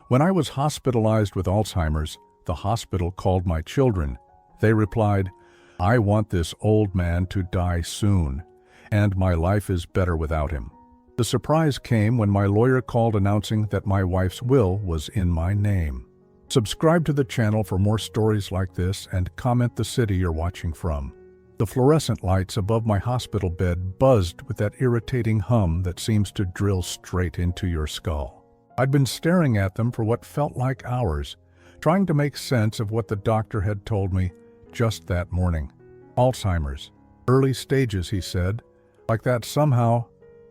When I was hospitalized with Alzheimer's, the hospital called my children. They replied, "I want this old man to die soon, and my life is better without him." The surprise came when my lawyer called announcing that my wife's will was in my name. Subscribe to the channel for more stories like this and comment the city you're watching from. The fluorescent lights above my hospital bed buzzed with that irritating hum that seems to drill straight into your skull. I'd been staring at them for what felt like hours, trying to make sense of what the doctor had told me just that morning. Alzheimer's. Early stages, he said, like that somehow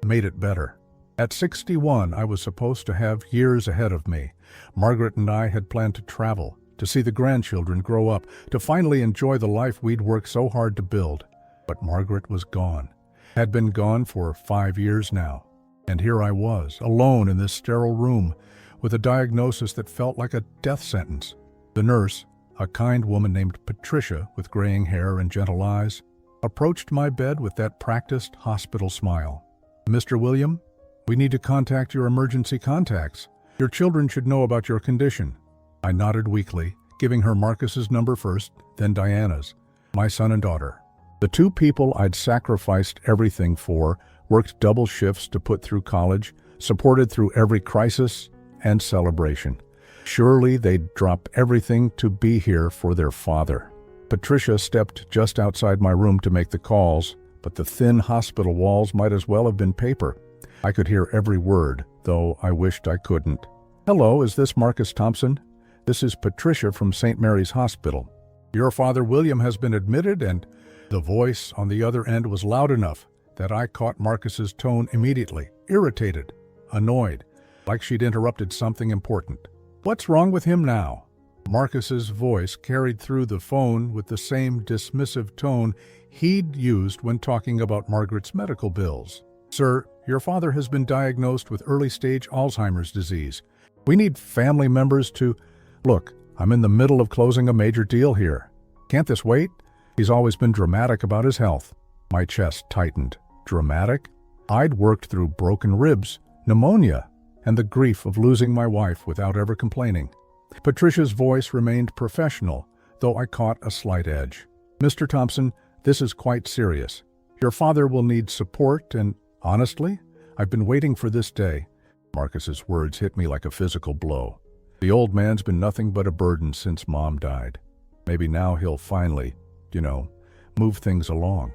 made it better. At 61, I was supposed to have years ahead of me. Margaret and I had planned to travel, to see the grandchildren grow up, to finally enjoy the life we'd worked so hard to build. But Margaret was gone, had been gone for 5 years now. And here I was, alone in this sterile room, with a diagnosis that felt like a death sentence. The nurse, a kind woman named Patricia with graying hair and gentle eyes, approached my bed with that practiced hospital smile. "Mr. William, we need to contact your emergency contacts. Your children should know about your condition." I nodded weakly, giving her Marcus's number first, then Diana's, my son and daughter. The two people I'd sacrificed everything for worked double shifts to put through college, supported through every crisis and celebration. Surely they'd drop everything to be here for their father. Patricia stepped just outside my room to make the calls, but the thin hospital walls might as well have been paper. I could hear every word, though I wished I couldn't. "Hello, is this Marcus Thompson? This is Patricia from St. Mary's Hospital. Your father William has been admitted," and the voice on the other end was loud enough that I caught Marcus's tone immediately, irritated, annoyed, like she'd interrupted something important. "What's wrong with him now?" Marcus's voice carried through the phone with the same dismissive tone he'd used when talking about Margaret's medical bills. "Sir, your father has been diagnosed with early-stage Alzheimer's disease. We need family members to—" "Look, I'm in the middle of closing a major deal here. Can't this wait?" He's always been dramatic about his health. My chest tightened. Dramatic? I'd worked through broken ribs, pneumonia, and the grief of losing my wife without ever complaining. Patricia's voice remained professional, though I caught a slight edge. "Mr. Thompson, this is quite serious. Your father will need support and, honestly, I've been waiting for this day." Marcus's words hit me like a physical blow. The old man's been nothing but a burden since Mom died. Maybe now he'll finally, move things along.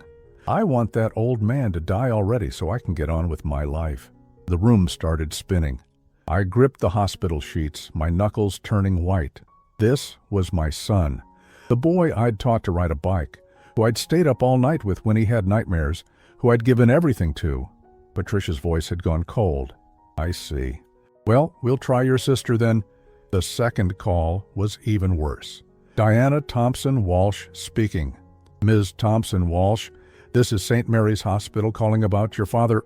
I want that old man to die already so I can get on with my life. The room started spinning. I gripped the hospital sheets, my knuckles turning white. This was my son, the boy I'd taught to ride a bike, who I'd stayed up all night with when he had nightmares, who I'd given everything to. Patricia's voice had gone cold. "I see. Well, we'll try your sister then." The second call was even worse. "Diana Thompson Walsh speaking. Ms. Thompson Walsh, this is St. Mary's Hospital calling about your father."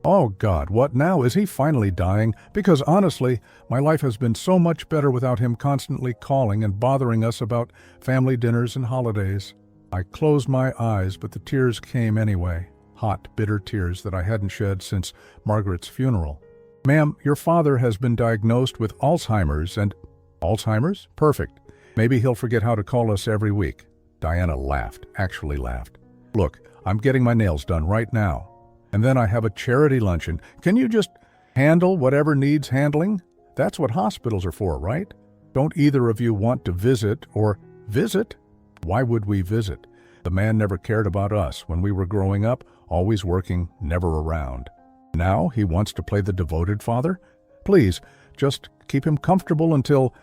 "Oh God, what now? Is he finally dying? Because honestly, my life has been so much better without him constantly calling and bothering us about family dinners and holidays." I closed my eyes, but the tears came anyway. Hot, bitter tears that I hadn't shed since Margaret's funeral. "Ma'am, your father has been diagnosed with Alzheimer's and—" "Alzheimer's? Perfect. Maybe he'll forget how to call us every week." Diana laughed, actually laughed. "Look, I'm getting my nails done right now. And then I have a charity luncheon. Can you just handle whatever needs handling? That's what hospitals are for, right? Don't either of you want to visit or—" "Visit? Why would we visit? The man never cared about us when we were growing up, always working, never around. Now he wants to play the devoted father? Please, just keep him comfortable until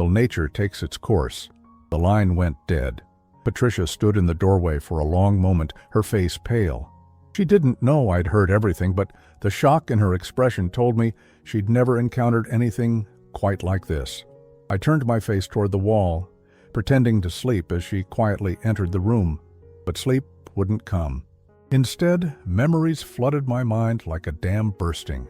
nature takes its course." The line went dead. Patricia stood in the doorway for a long moment, her face pale. She didn't know I'd heard everything, but the shock in her expression told me she'd never encountered anything quite like this. I turned my face toward the wall, pretending to sleep as she quietly entered the room, but sleep wouldn't come. Instead, memories flooded my mind like a dam bursting.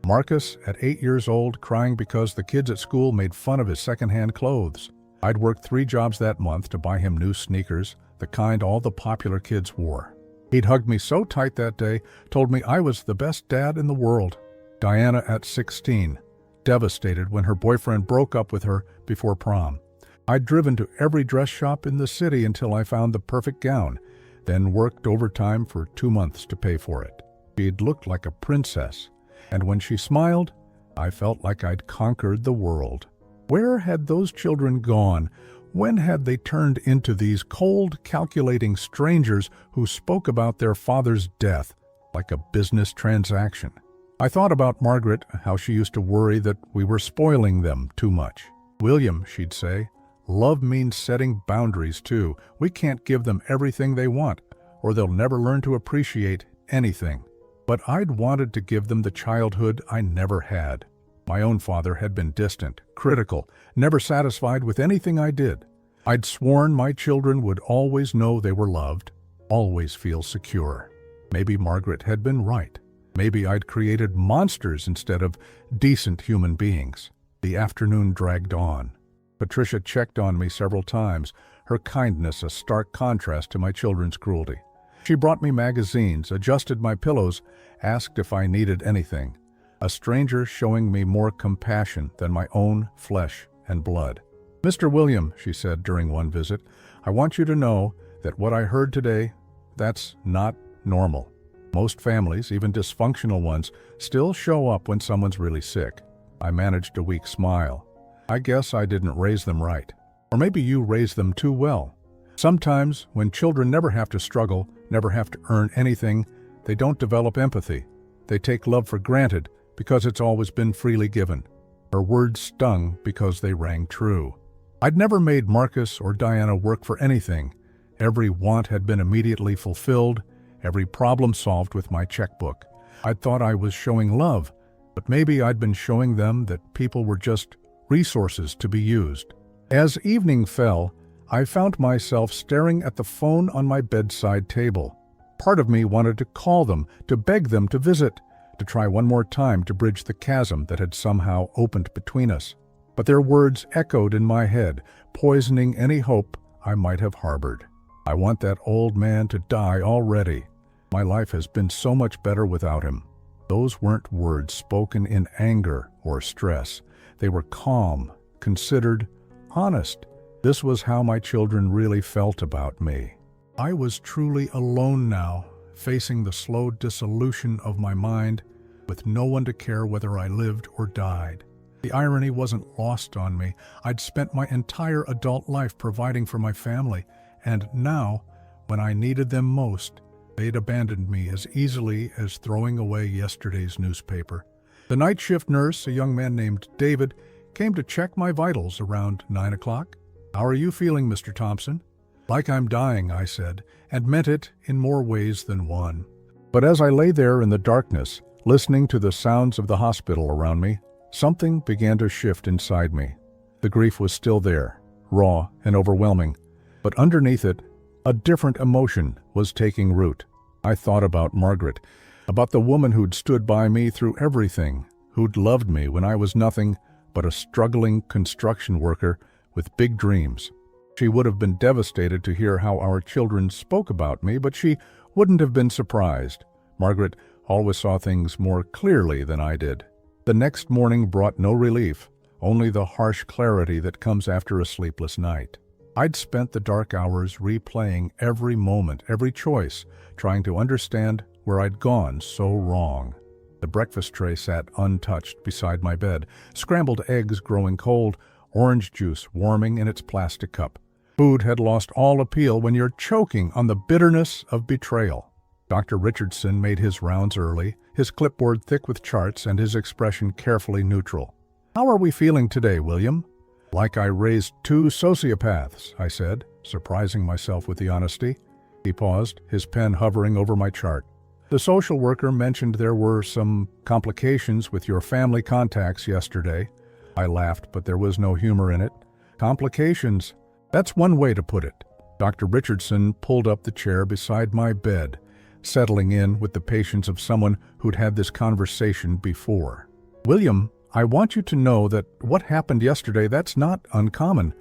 Marcus, at 8 years old, crying because the kids at school made fun of his secondhand clothes. I'd worked 3 jobs that month to buy him new sneakers, the kind all the popular kids wore. He'd hugged me so tight that day, told me I was the best dad in the world. Diana at 16, devastated when her boyfriend broke up with her before prom. I'd driven to every dress shop in the city until I found the perfect gown, then worked overtime for 2 months to pay for it. She'd looked like a princess, and when she smiled, I felt like I'd conquered the world. Where had those children gone? When had they turned into these cold, calculating strangers who spoke about their father's death like a business transaction? I thought about Margaret, how she used to worry that we were spoiling them too much. "William," she'd say, "love means setting boundaries too. We can't give them everything they want, or they'll never learn to appreciate anything." But I'd wanted to give them the childhood I never had. My own father had been distant, critical, never satisfied with anything I did. I'd sworn my children would always know they were loved, always feel secure. Maybe Margaret had been right. Maybe I'd created monsters instead of decent human beings. The afternoon dragged on. Patricia checked on me several times, her kindness a stark contrast to my children's cruelty. She brought me magazines, adjusted my pillows, asked if I needed anything. A stranger showing me more compassion than my own flesh and blood. "Mr. William," she said during one visit, "I want you to know that what I heard today, that's not normal. Most families, even dysfunctional ones, still show up when someone's really sick." I managed a weak smile. "I guess I didn't raise them right. Or maybe you raised them too well. Sometimes, when children never have to struggle, never have to earn anything, they don't develop empathy. They take love for granted because it's always been freely given." Her words stung because they rang true. I'd never made Marcus or Diana work for anything. Every want had been immediately fulfilled, every problem solved with my checkbook. I'd thought I was showing love, but maybe I'd been showing them that people were just resources to be used. As evening fell, I found myself staring at the phone on my bedside table. Part of me wanted to call them, to beg them to visit, to try one more time to bridge the chasm that had somehow opened between us. But their words echoed in my head, poisoning any hope I might have harbored. "I want that old man to die already. My life has been so much better without him." Those weren't words spoken in anger or stress. They were calm, considered, honest. This was how my children really felt about me. I was truly alone now, facing the slow dissolution of my mind, with no one to care whether I lived or died. The irony wasn't lost on me. I'd spent my entire adult life providing for my family, and now, when I needed them most, they'd abandoned me as easily as throwing away yesterday's newspaper. The night shift nurse, a young man named David, came to check my vitals around 9 o'clock. "How are you feeling, Mr. Thompson?" "Like I'm dying," I said, and meant it in more ways than one. But as I lay there in the darkness, listening to the sounds of the hospital around me, something began to shift inside me. The grief was still there, raw and overwhelming, but underneath it, a different emotion was taking root. I thought about Margaret, about the woman who'd stood by me through everything, who'd loved me when I was nothing but a struggling construction worker with big dreams. She would have been devastated to hear how our children spoke about me, but she wouldn't have been surprised. Margaret always saw things more clearly than I did. The next morning brought no relief, only the harsh clarity that comes after a sleepless night. I'd spent the dark hours replaying every moment, every choice, trying to understand where I'd gone so wrong. The breakfast tray sat untouched beside my bed, scrambled eggs growing cold, orange juice warming in its plastic cup. Food had lost all appeal when you're choking on the bitterness of betrayal. Dr. Richardson made his rounds early, his clipboard thick with charts and his expression carefully neutral. "How are we feeling today, William?" "Like I raised 2 sociopaths," I said, surprising myself with the honesty. He paused, his pen hovering over my chart. "The social worker mentioned there were some complications with your family contacts yesterday." I laughed, but there was no humor in it. "Complications? That's one way to put it." Dr. Richardson pulled up the chair beside my bed, settling in with the patience of someone who'd had this conversation before. "William, I want you to know that what happened yesterday, that's not uncommon.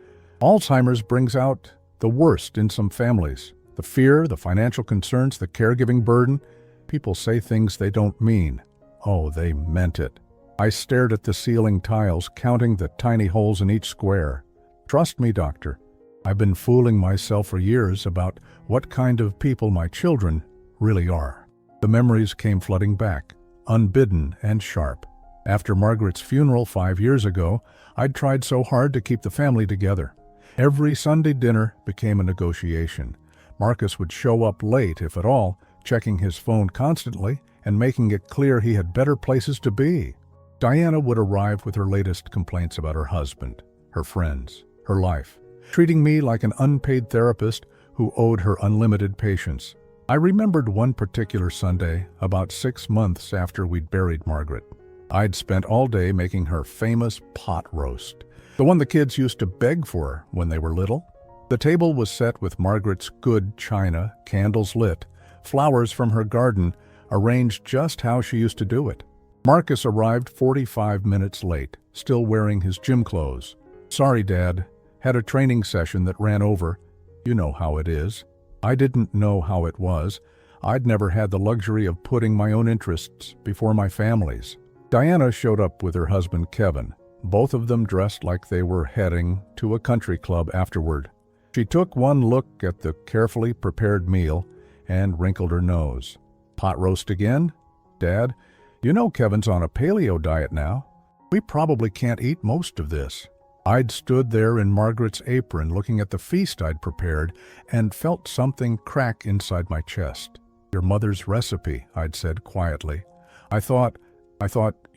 Alzheimer's brings out the worst in some families. The fear, the financial concerns, the caregiving burden. People say things they don't mean. Oh, they meant it. I stared at the ceiling tiles, counting the tiny holes in each square. Trust me, doctor, I've been fooling myself for years about what kind of people my children really are. The memories came flooding back, unbidden and sharp. After Margaret's funeral 5 years ago, I'd tried so hard to keep the family together. Every Sunday dinner became a negotiation. Marcus would show up late, if at all, checking his phone constantly and making it clear he had better places to be. Diana would arrive with her latest complaints about her husband, her friends, her life, treating me like an unpaid therapist who owed her unlimited patience. I remembered one particular Sunday, about 6 months after we'd buried Margaret. I'd spent all day making her famous pot roast, the one the kids used to beg for when they were little. The table was set with Margaret's good china, candles lit, flowers from her garden, arranged just how she used to do it. Marcus arrived 45 minutes late, still wearing his gym clothes. "Sorry, Dad. Had a training session that ran over. You know how it is." I didn't know how it was. I'd never had the luxury of putting my own interests before my family's. Diana showed up with her husband Kevin, both of them dressed like they were heading to a country club afterward. She took one look at the carefully prepared meal and wrinkled her nose. "Pot roast again? Dad, you know Kevin's on a paleo diet now. We probably can't eat most of this." I'd stood there in Margaret's apron looking at the feast I'd prepared and felt something crack inside my chest. "Your mother's recipe," I'd said quietly. I thought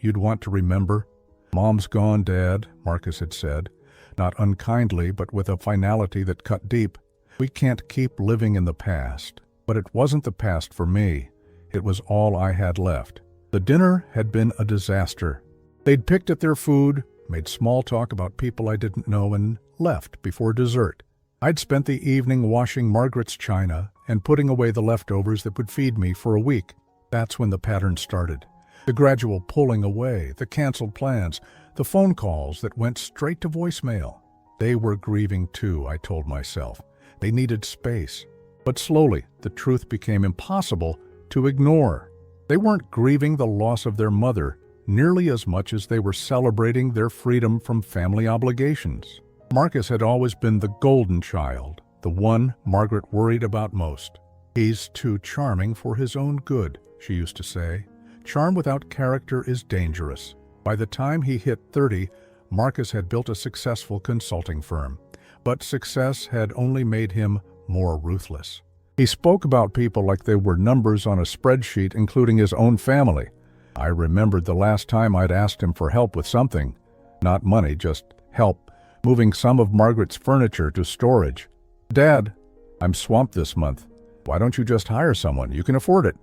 you'd want to remember." "Mom's gone, Dad," Marcus had said, not unkindly but with a finality that cut deep. "We can't keep living in the past." But it wasn't the past for me. It was all I had left. The dinner had been a disaster. They'd picked at their food, made small talk about people I didn't know, and left before dessert. I'd spent the evening washing Margaret's china and putting away the leftovers that would feed me for a week. That's when the pattern started. The gradual pulling away, the canceled plans, the phone calls that went straight to voicemail. They were grieving too, I told myself. They needed space. But slowly, the truth became impossible to ignore. They weren't grieving the loss of their mother nearly as much as they were celebrating their freedom from family obligations. Marcus had always been the golden child, the one Margaret worried about most. "He's too charming for his own good," she used to say. "Charm without character is dangerous." By the time he hit 30, Marcus had built a successful consulting firm. But success had only made him more ruthless. He spoke about people like they were numbers on a spreadsheet, including his own family. I remembered the last time I'd asked him for help with something. Not money, just help, moving some of Margaret's furniture to storage. "Dad, I'm swamped this month. Why don't you just hire someone? You can afford it."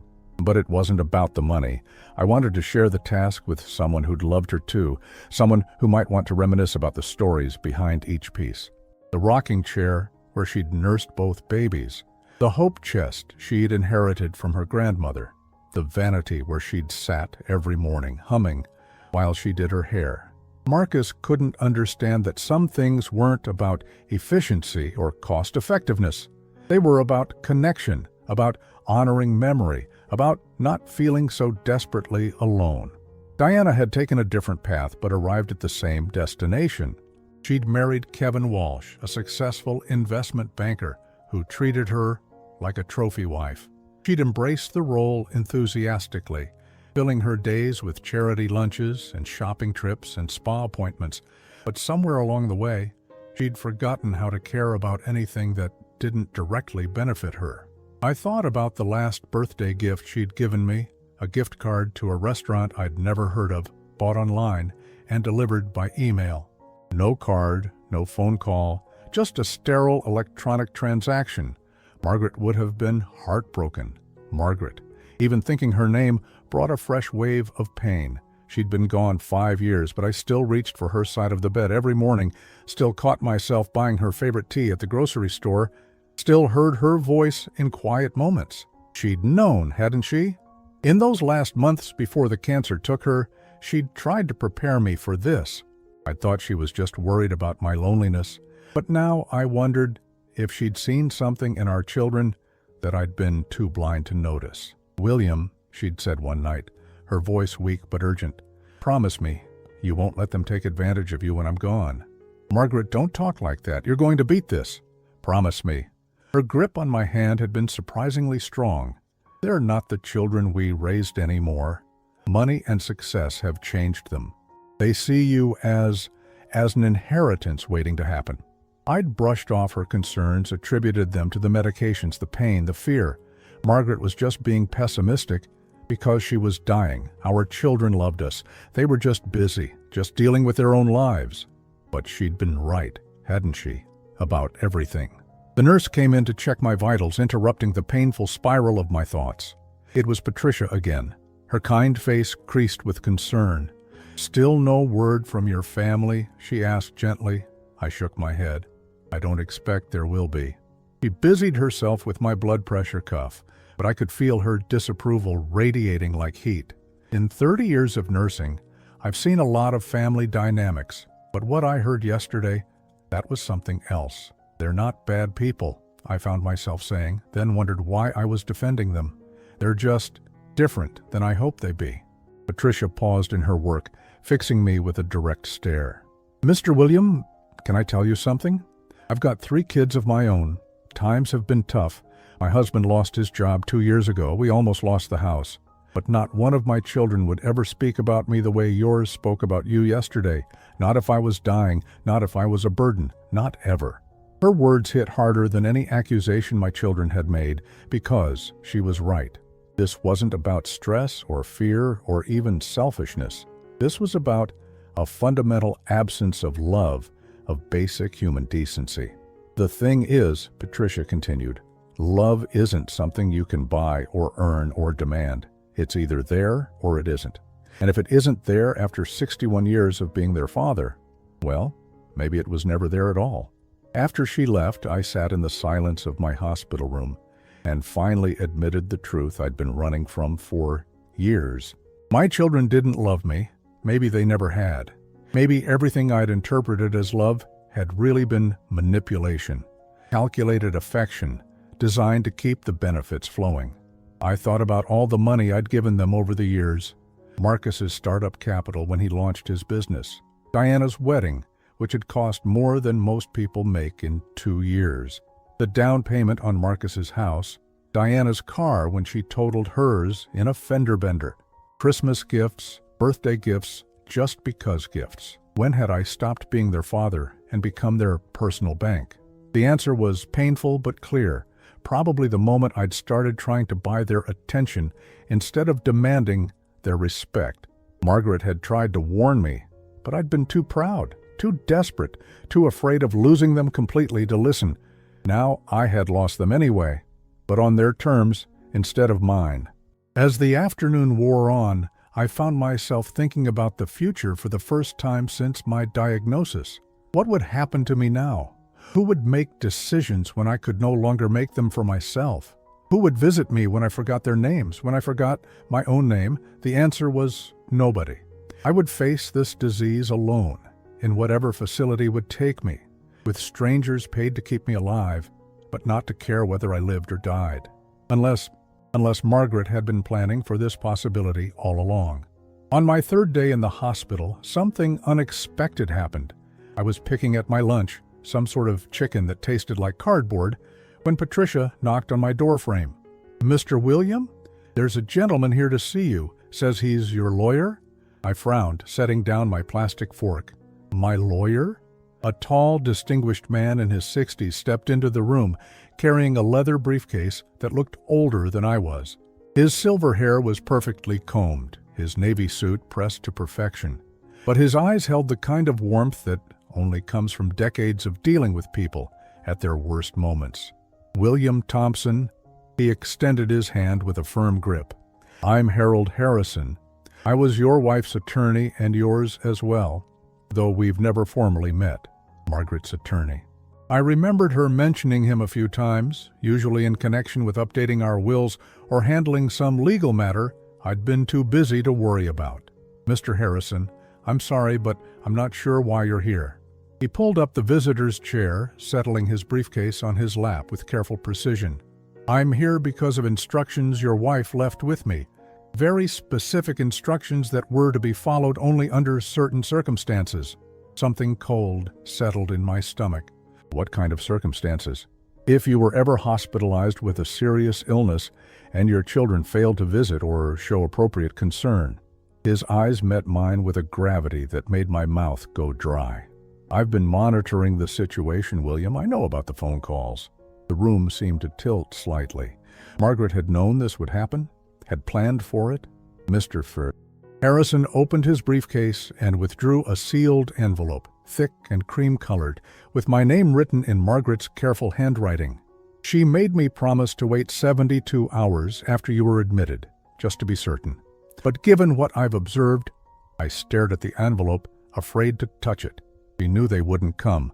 But it wasn't about the money. I wanted to share the task with someone who'd loved her too, someone who might want to reminisce about the stories behind each piece. The rocking chair where she'd nursed both babies. The hope chest she'd inherited from her grandmother. The vanity where she'd sat every morning, humming, while she did her hair. Marcus couldn't understand that some things weren't about efficiency or cost-effectiveness. They were about connection, about honoring memory, about not feeling so desperately alone. Diana had taken a different path but arrived at the same destination. She'd married Kevin Walsh, a successful investment banker who treated her like a trophy wife. She'd embraced the role enthusiastically, filling her days with charity lunches and shopping trips and spa appointments. But somewhere along the way, she'd forgotten how to care about anything that didn't directly benefit her. I thought about the last birthday gift she'd given me, a gift card to a restaurant I'd never heard of, bought online and delivered by email. No card, no phone call, just a sterile electronic transaction. Margaret would have been heartbroken. Margaret. Even thinking her name brought a fresh wave of pain. She'd been gone 5 years, but I still reached for her side of the bed every morning, still caught myself buying her favorite tea at the grocery store, still heard her voice in quiet moments. She'd known, hadn't she? In those last months before the cancer took her, she'd tried to prepare me for this. I thought she was just worried about my loneliness, but now I wondered if she'd seen something in our children that I'd been too blind to notice. "William," she'd said one night, her voice weak but urgent, Promise me you won't let them take advantage of you when I'm gone. Margaret, don't talk like that. You're going to beat this. Promise me. Her grip on my hand had been surprisingly strong. They're not the children we raised anymore. Money and success have changed them. They see you as an inheritance waiting to happen. I'd brushed off her concerns, attributed them to the medications, the pain, the fear. Margaret was just being pessimistic because she was dying. Our children loved us. They were just busy, just dealing with their own lives. But she'd been right, hadn't she, about everything. The nurse came in to check my vitals, interrupting the painful spiral of my thoughts. It was Patricia again, her kind face creased with concern. Still no word from your family? She asked gently. I shook my head. I don't expect there will be. She busied herself with my blood pressure cuff, but I could feel her disapproval radiating like heat. In 30 years of nursing, I've seen a lot of family dynamics, but what I heard yesterday, that was something else. They're not bad people, I found myself saying, then wondered why I was defending them. They're just different than I hoped they'd be. Patricia paused in her work, fixing me with a direct stare. Mr. William, can I tell you something? I've got 3 kids of my own. Times have been tough. My husband lost his job 2 years ago. We almost lost the house. But not one of my children would ever speak about me the way yours spoke about you yesterday. Not if I was dying, not if I was a burden, not ever. Her words hit harder than any accusation my children had made, because she was right. This wasn't about stress or fear or even selfishness. This was about a fundamental absence of love, of basic human decency. The thing is, Patricia continued, love isn't something you can buy or earn or demand. It's either there or it isn't. And if it isn't there after 61 years of being their father, well, maybe it was never there at all. After she left, I sat in the silence of my hospital room and finally admitted the truth I'd been running from for years. My children didn't love me. Maybe they never had. Maybe everything I'd interpreted as love had really been manipulation, calculated affection, designed to keep the benefits flowing. I thought about all the money I'd given them over the years. Marcus's startup capital when he launched his business. Diana's wedding, which had cost more than most people make in 2 years. The down payment on Marcus's house. Diana's car when she totaled hers in a fender bender. Christmas gifts, birthday gifts, just because gifts. When had I stopped being their father and become their personal bank? The answer was painful but clear. Probably the moment I'd started trying to buy their attention instead of demanding their respect. Margaret had tried to warn me, but I'd been too proud, too desperate, too afraid of losing them completely to listen. Now I had lost them anyway, but on their terms instead of mine. As the afternoon wore on, I found myself thinking about the future for the first time since my diagnosis. What would happen to me now? Who would make decisions when I could no longer make them for myself? Who would visit me when I forgot their names, when I forgot my own name? The answer was nobody. I would face this disease alone, in whatever facility would take me, with strangers paid to keep me alive, but not to care whether I lived or died. Unless Margaret had been planning for this possibility all along. On my 3rd day in the hospital, something unexpected happened. I was picking at my lunch, some sort of chicken that tasted like cardboard, when Patricia knocked on my doorframe. Mr. William? There's a gentleman here to see you. Says he's your lawyer? I frowned, setting down my plastic fork. My lawyer? A tall, distinguished man in his 60s stepped into the room, carrying a leather briefcase that looked older than I was. His silver hair was perfectly combed, his navy suit pressed to perfection. But his eyes held the kind of warmth that only comes from decades of dealing with people at their worst moments. William Thompson, he extended his hand with a firm grip. I'm Harold Harrison. I was your wife's attorney and yours as well, though we've never formally met. Margaret's attorney. I remembered her mentioning him a few times, usually in connection with updating our wills or handling some legal matter I'd been too busy to worry about. Mr. Harrison, I'm sorry, but I'm not sure why you're here. He pulled up the visitor's chair, settling his briefcase on his lap with careful precision. I'm here because of instructions your wife left with me. Very specific instructions that were to be followed only under certain circumstances. Something cold settled in my stomach. What kind of circumstances? If you were ever hospitalized with a serious illness and your children failed to visit or show appropriate concern. His eyes met mine with a gravity that made my mouth go dry. I've been monitoring the situation, William. I know about the phone calls. The room seemed to tilt slightly. Margaret had known this would happen, had planned for it. Mr. Harrison opened his briefcase and withdrew a sealed envelope, thick and cream-colored, with my name written in Margaret's careful handwriting. She made me promise to wait 72 hours after you were admitted, just to be certain. But given what I've observed, I stared at the envelope, afraid to touch it. She knew they wouldn't come.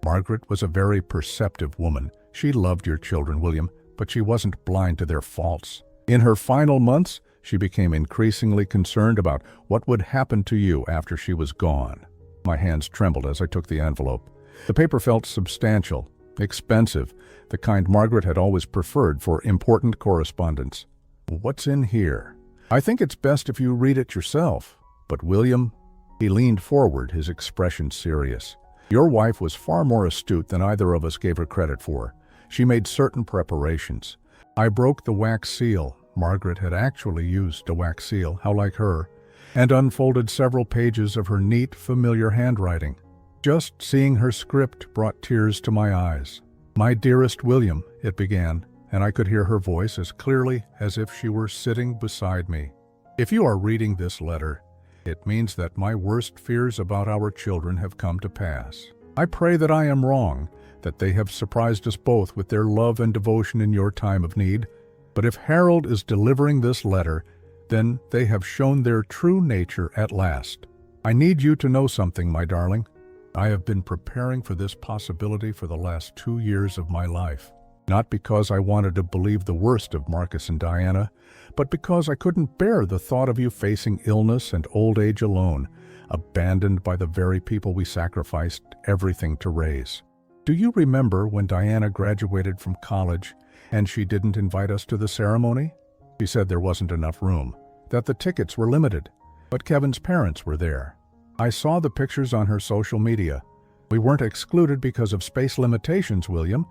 Margaret was a very perceptive woman. She loved your children, William, but she wasn't blind to their faults. In her final months, she became increasingly concerned about what would happen to you after she was gone. My hands trembled as I took the envelope. The paper felt substantial, expensive, the kind Margaret had always preferred for important correspondence. What's in here? I think it's best if you read it yourself. But William, he leaned forward, his expression serious. Your wife was far more astute than either of us gave her credit for. She made certain preparations. I broke the wax seal. Margaret had actually used a wax seal, how like her, and unfolded several pages of her neat, familiar handwriting. Just seeing her script brought tears to my eyes. My dearest William, it began, and I could hear her voice as clearly as if she were sitting beside me. If you are reading this letter, it means that my worst fears about our children have come to pass. I pray that I am wrong, that they have surprised us both with their love and devotion in your time of need. But if Harold is delivering this letter, then they have shown their true nature at last. I need you to know something, my darling. I have been preparing for this possibility for the last 2 years of my life. Not because I wanted to believe the worst of Marcus and Diana, but because I couldn't bear the thought of you facing illness and old age alone, abandoned by the very people we sacrificed everything to raise. Do you remember when Diana graduated from college and she didn't invite us to the ceremony? She said there wasn't enough room, that the tickets were limited, but Kevin's parents were there. I saw the pictures on her social media. We weren't excluded because of space limitations, William.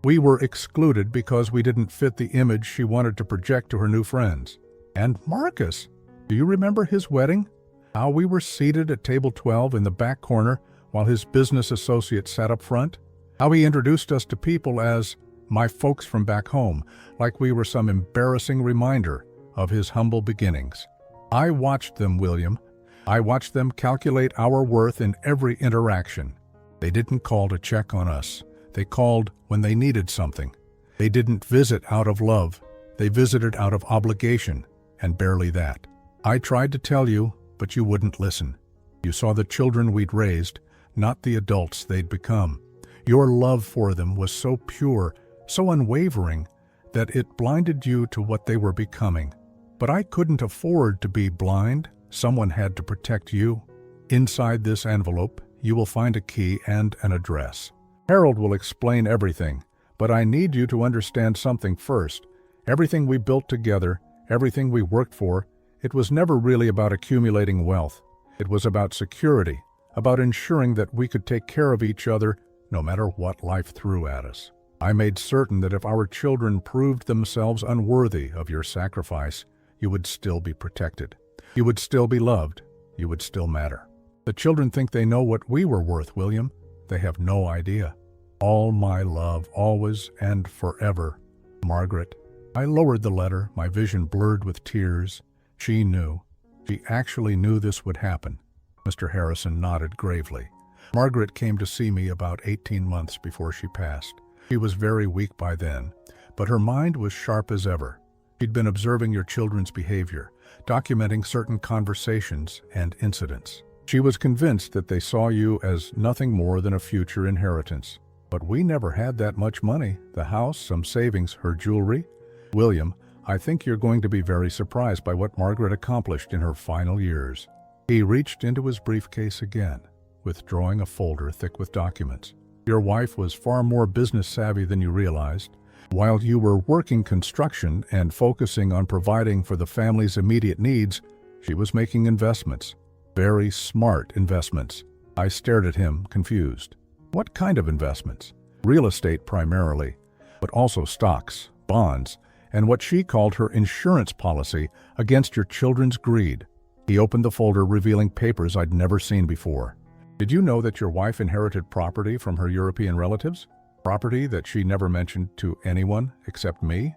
We were excluded because we didn't fit the image she wanted to project to her new friends. And Marcus, do you remember his wedding? How we were seated at table 12 in the back corner while his business associate sat up front? How he introduced us to people as my folks from back home, like we were some embarrassing reminder of his humble beginnings. I watched them, William. I watched them calculate our worth in every interaction. They didn't call to check on us. They called when they needed something. They didn't visit out of love. They visited out of obligation, and barely that. I tried to tell you, but you wouldn't listen. You saw the children we'd raised, not the adults they'd become. Your love for them was so pure, so unwavering, that it blinded you to what they were becoming. But I couldn't afford to be blind. Someone had to protect you. Inside this envelope, you will find a key and an address. Harold will explain everything, but I need you to understand something first. Everything we built together, everything we worked for, it was never really about accumulating wealth. It was about security, about ensuring that we could take care of each other no matter what life threw at us. I made certain that if our children proved themselves unworthy of your sacrifice, you would still be protected. You would still be loved. You would still matter. The children think they know what we were worth, William. They have no idea. All my love, always and forever. Margaret. I lowered the letter, my vision blurred with tears. She knew. She actually knew this would happen. Mr. Harrison nodded gravely. Margaret came to see me about 18 months before she passed. She was very weak by then, but her mind was sharp as ever. She'd been observing your children's behavior, documenting certain conversations and incidents. She was convinced that they saw you as nothing more than a future inheritance. But we never had that much money. The house, some savings, her jewelry. William, I think you're going to be very surprised by what Margaret accomplished in her final years. He reached into his briefcase again, withdrawing a folder thick with documents. Your wife was far more business savvy than you realized. While you were working construction and focusing on providing for the family's immediate needs, she was making investments. Very smart investments. I stared at him, confused. What kind of investments? Real estate primarily, but also stocks, bonds, and what she called her insurance policy against your children's greed. He opened the folder, revealing papers I'd never seen before. Did you know that your wife inherited property from her European relatives? Property that she never mentioned to anyone except me?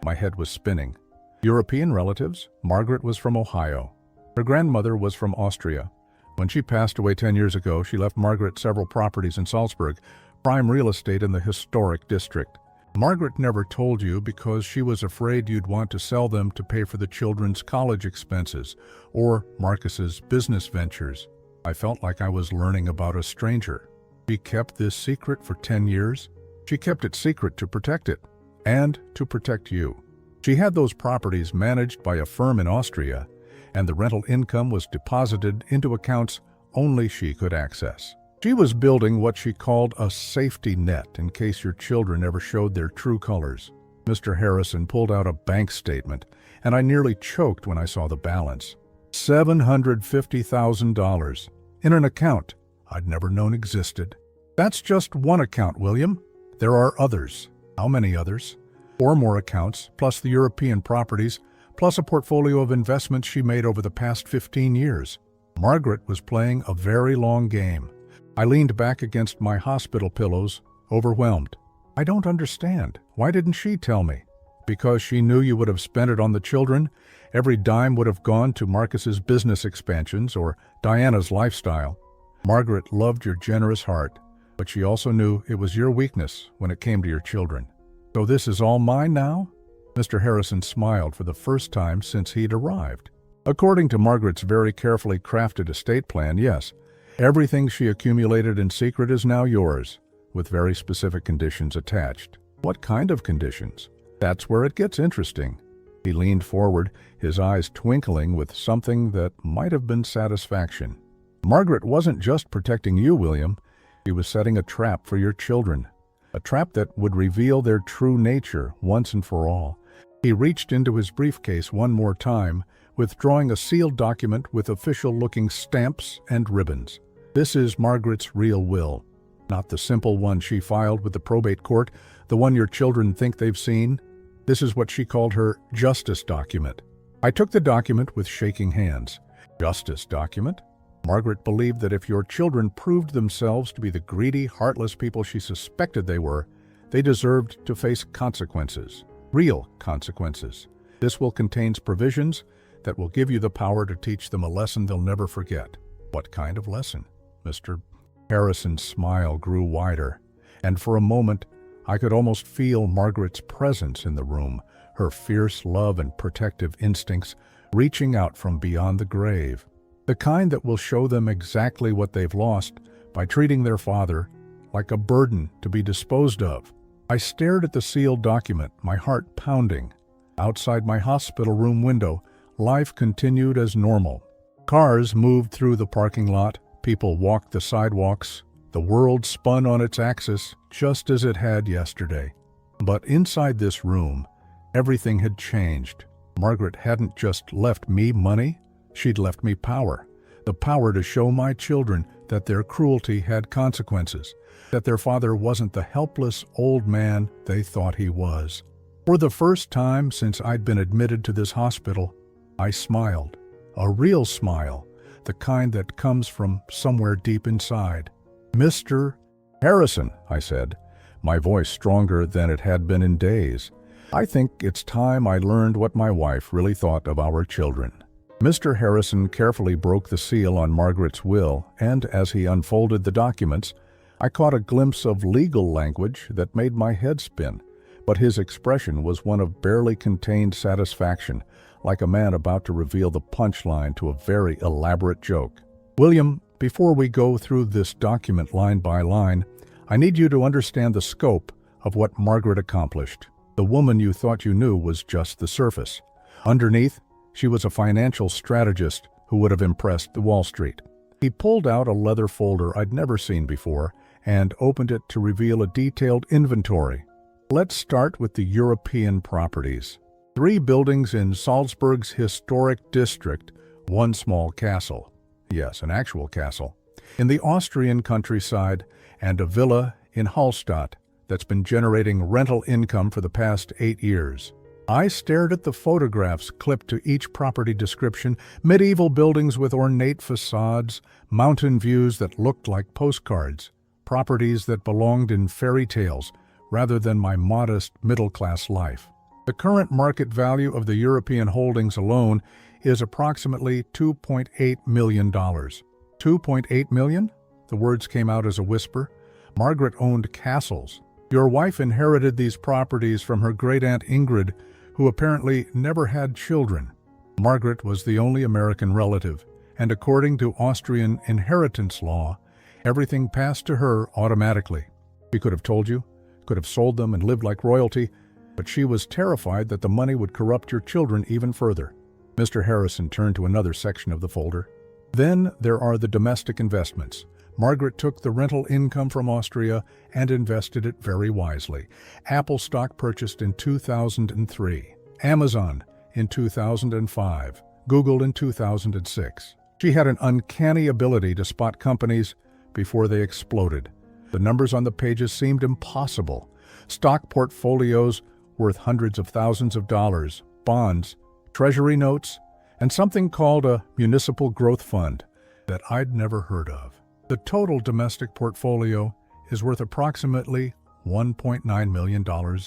My head was spinning. European relatives? Margaret was from Ohio. Her grandmother was from Austria. When she passed away 10 years ago, she left Margaret several properties in Salzburg, prime real estate in the historic district. Margaret never told you because she was afraid you'd want to sell them to pay for the children's college expenses or Marcus's business ventures. I felt like I was learning about a stranger. She kept this secret for 10 years. She kept it secret to protect it and to protect you. She had those properties managed by a firm in Austria, and the rental income was deposited into accounts only she could access. She was building what she called a safety net in case your children ever showed their true colors. Mr. Harrison pulled out a bank statement, and I nearly choked when I saw the balance. $750,000 in an account I'd never known existed. That's just one account, William. There are others. How many others? 4 more accounts, plus the European properties, plus a portfolio of investments she made over the past 15 years. Margaret was playing a very long game. I leaned back against my hospital pillows, overwhelmed. I don't understand. Why didn't she tell me? Because she knew you would have spent it on the children? Every dime would have gone to Marcus's business expansions or Diana's lifestyle. Margaret loved your generous heart, but she also knew it was your weakness when it came to your children. So this is all mine now? Mr. Harrison smiled for the first time since he'd arrived. According to Margaret's very carefully crafted estate plan, yes, everything she accumulated in secret is now yours, with very specific conditions attached. What kind of conditions? That's where it gets interesting. He leaned forward, his eyes twinkling with something that might have been satisfaction. Margaret wasn't just protecting you, William. She was setting a trap for your children. A trap that would reveal their true nature once and for all. He reached into his briefcase one more time, withdrawing a sealed document with official-looking stamps and ribbons. This is Margaret's real will, not the simple one she filed with the probate court, the one your children think they've seen. This is what she called her justice document. I took the document with shaking hands. Justice document? Margaret believed that if your children proved themselves to be the greedy, heartless people she suspected they were, they deserved to face consequences. Real consequences. This will contain provisions that will give you the power to teach them a lesson they'll never forget. What kind of lesson? Mr. Harrison's smile grew wider, and for a moment I could almost feel Margaret's presence in the room, her fierce love and protective instincts reaching out from beyond the grave. The kind that will show them exactly what they've lost by treating their father like a burden to be disposed of. I stared at the sealed document, my heart pounding. Outside my hospital room window, life continued as normal. Cars moved through the parking lot, people walked the sidewalks, the world spun on its axis just as it had yesterday. But inside this room, everything had changed. Margaret hadn't just left me money, she'd left me power. The power to show my children that their cruelty had consequences, that their father wasn't the helpless old man they thought he was. For the first time since I'd been admitted to this hospital, I smiled. A real smile, the kind that comes from somewhere deep inside. "Mr. Harrison," I said, my voice stronger than it had been in days. "I think it's time I learned what my wife really thought of our children." Mr. Harrison carefully broke the seal on Margaret's will, and as he unfolded the documents, I caught a glimpse of legal language that made my head spin, but his expression was one of barely contained satisfaction, like a man about to reveal the punchline to a very elaborate joke. "William, before we go through this document line by line, I need you to understand the scope of what Margaret accomplished. The woman you thought you knew was just the surface. Underneath, she was a financial strategist who would have impressed the Wall Street." He pulled out a leather folder I'd never seen before and opened it to reveal a detailed inventory. Let's start with the European properties. 3 buildings in Salzburg's historic district, 1 small castle. Yes, an actual castle. In the Austrian countryside, and a villa in Hallstatt that's been generating rental income for the past 8 years. I stared at the photographs clipped to each property description, medieval buildings with ornate facades, mountain views that looked like postcards, properties that belonged in fairy tales rather than my modest middle-class life. The current market value of the European holdings alone is approximately $2.8 million. $2.8 million? The words came out as a whisper. Margaret owned castles. Your wife inherited these properties from her great-aunt Ingrid, who apparently never had children. Margaret was the only American relative, and according to Austrian inheritance law, everything passed to her automatically. She could have told you, could have sold them and lived like royalty, but she was terrified that the money would corrupt your children even further. Mr. Harrison turned to another section of the folder. Then there are the domestic investments. Margaret took the rental income from Austria and invested it very wisely. Apple stock purchased in 2003, Amazon in 2005, Google in 2006. She had an uncanny ability to spot companies before they exploded. The numbers on the pages seemed impossible. Stock portfolios worth hundreds of thousands of dollars, bonds, treasury notes, and something called a municipal growth fund that I'd never heard of. The total domestic portfolio is worth approximately $1.9 million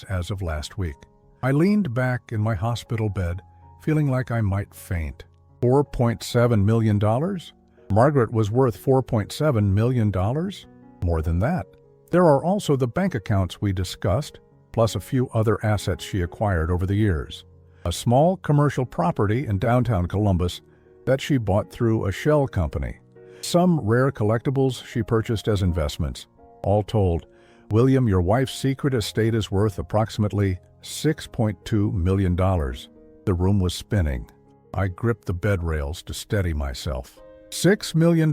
as of last week. I leaned back in my hospital bed, feeling like I might faint. $4.7 million? Margaret was worth $4.7 million? More than that. There are also the bank accounts we discussed, plus a few other assets she acquired over the years. A small commercial property in downtown Columbus that she bought through a shell company. Some rare collectibles she purchased as investments. All told, William, your wife's secret estate is worth approximately $6.2 million. The room was spinning. I gripped the bed rails to steady myself. $6 million,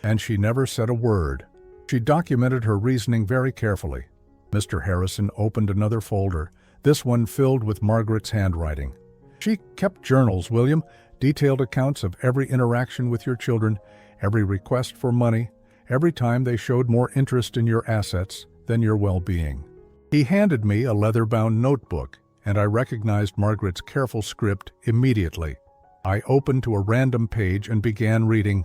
and she never said a word. She documented her reasoning very carefully. Mr. Harrison opened another folder, this one filled with Margaret's handwriting. She kept journals, William, detailed accounts of every interaction with your children, every request for money, every time they showed more interest in your assets than your well-being. He handed me a leather-bound notebook, and I recognized Margaret's careful script immediately. I opened to a random page and began reading.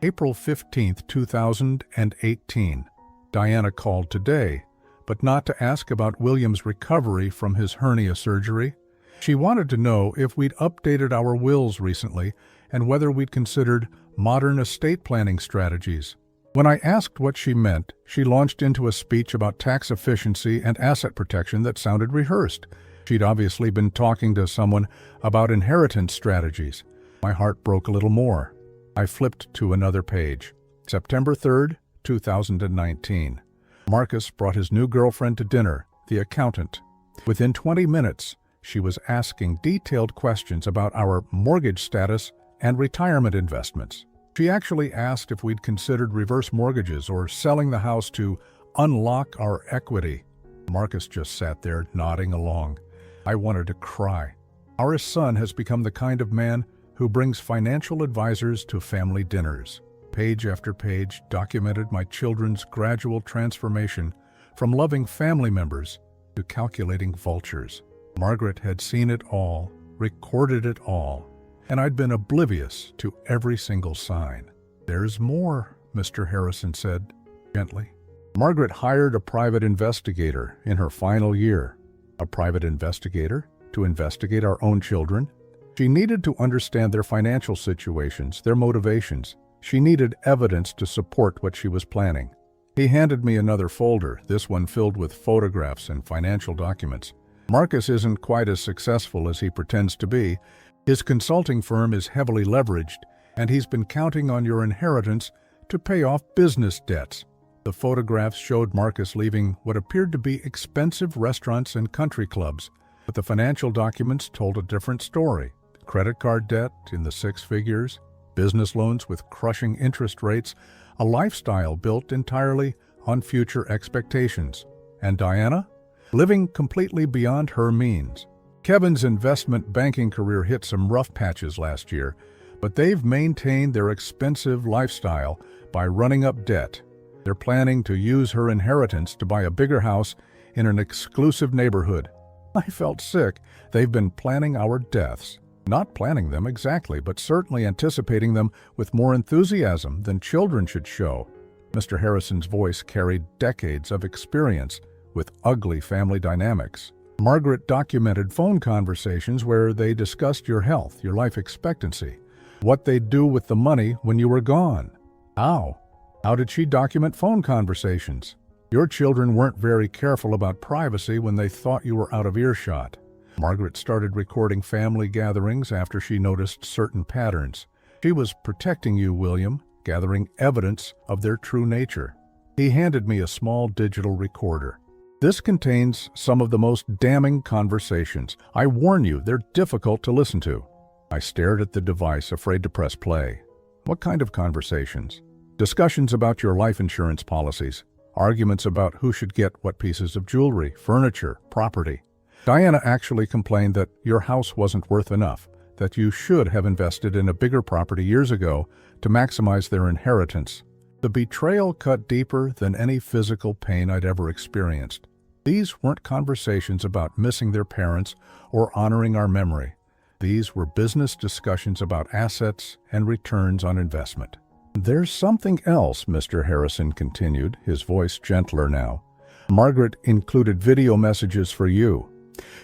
April 15, 2018. Diana called today, but not to ask about William's recovery from his hernia surgery. She wanted to know if we'd updated our wills recently and whether we'd considered modern estate planning strategies. When I asked what she meant, she launched into a speech about tax efficiency and asset protection that sounded rehearsed. She'd obviously been talking to someone about inheritance strategies. My heart broke a little more. I flipped to another page. September 3rd, 2019. Marcus brought his new girlfriend to dinner, the accountant. Within 20 minutes, she was asking detailed questions about our mortgage status and retirement investments. She actually asked if we'd considered reverse mortgages or selling the house to unlock our equity. Marcus just sat there nodding along. I wanted to cry. Our son has become the kind of man who brings financial advisors to family dinners. Page after page documented my children's gradual transformation from loving family members to calculating vultures. Margaret had seen it all, recorded it all, and I'd been oblivious to every single sign. There's more, Mr. Harrison said gently. Margaret hired a private investigator in her final year. A private investigator to investigate our own children? She needed to understand their financial situations, their motivations. She needed evidence to support what she was planning. He handed me another folder, this one filled with photographs and financial documents. Marcus isn't quite as successful as he pretends to be. His consulting firm is heavily leveraged, and he's been counting on your inheritance to pay off business debts. The photographs showed Marcus leaving what appeared to be expensive restaurants and country clubs, but the financial documents told a different story. Credit card debt in the 6 figures, business loans with crushing interest rates, a lifestyle built entirely on future expectations. And Diana? living completely beyond her means. Kevin's investment banking career hit some rough patches last year, but they've maintained their expensive lifestyle by running up debt. They're planning to use her inheritance to buy a bigger house in an exclusive neighborhood. I felt sick. They've been planning our deaths. Not planning them exactly, but certainly anticipating them with more enthusiasm than children should show. Mr. Harrison's voice carried decades of experience with ugly family dynamics. Margaret documented phone conversations where they discussed your health, your life expectancy, what they'd do with the money when you were gone. How? How did she document phone conversations? Your children weren't very careful about privacy when they thought you were out of earshot. Margaret started recording family gatherings after she noticed certain patterns. She was protecting you, William, gathering evidence of their true nature. He handed me a small digital recorder. This contains some of the most damning conversations. I warn you, they're difficult to listen to. I stared at the device, afraid to press play. What kind of conversations? Discussions about your life insurance policies. Arguments about who should get what pieces of jewelry, furniture, property. Diana actually complained that your house wasn't worth enough, that you should have invested in a bigger property years ago to maximize their inheritance. The betrayal cut deeper than any physical pain I'd ever experienced. These weren't conversations about missing their parents or honoring our memory. These were business discussions about assets and returns on investment. There's something else, Mr. Harrison continued, his voice gentler now. Margaret included video messages for you.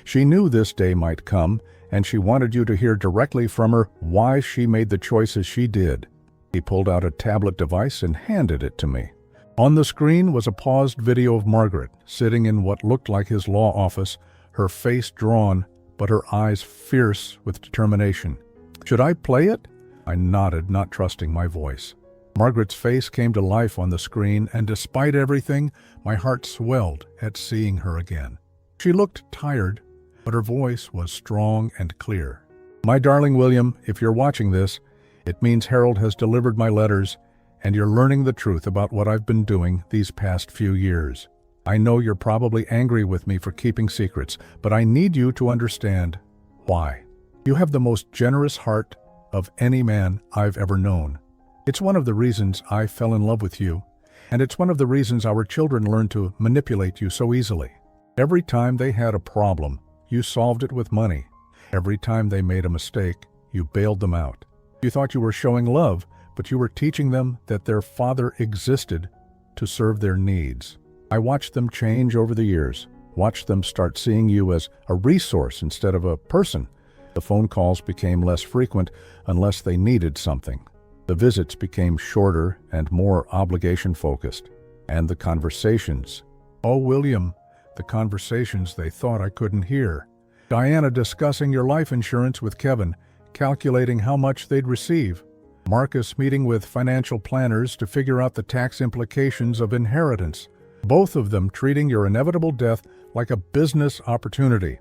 She knew this day might come, and she wanted you to hear directly from her why she made the choices she did. He pulled out a tablet device and handed it to me. On the screen was a paused video of Margaret, sitting in what looked like his law office, her face drawn, but her eyes fierce with determination. Should I play it? I nodded, not trusting my voice. Margaret's face came to life on the screen, and despite everything, my heart swelled at seeing her again. She looked tired, but her voice was strong and clear. My darling William, if you're watching this, it means Harold has delivered my letters, and you're learning the truth about what I've been doing these past few years. I know you're probably angry with me for keeping secrets, but I need you to understand why. You have the most generous heart of any man I've ever known. It's one of the reasons I fell in love with you, and it's one of the reasons our children learned to manipulate you so easily. Every time they had a problem, you solved it with money. Every time they made a mistake, you bailed them out. You thought you were showing love, but you were teaching them that their father existed to serve their needs. I watched them change over the years, watched them start seeing you as a resource instead of a person. The phone calls became less frequent unless they needed something. The visits became shorter and more obligation-focused. And the conversations. Oh, William, the conversations they thought I couldn't hear. Diana discussing your life insurance with Kevin, calculating how much they'd receive. Marcus meeting with financial planners to figure out the tax implications of inheritance. Both of them treating your inevitable death like a business opportunity.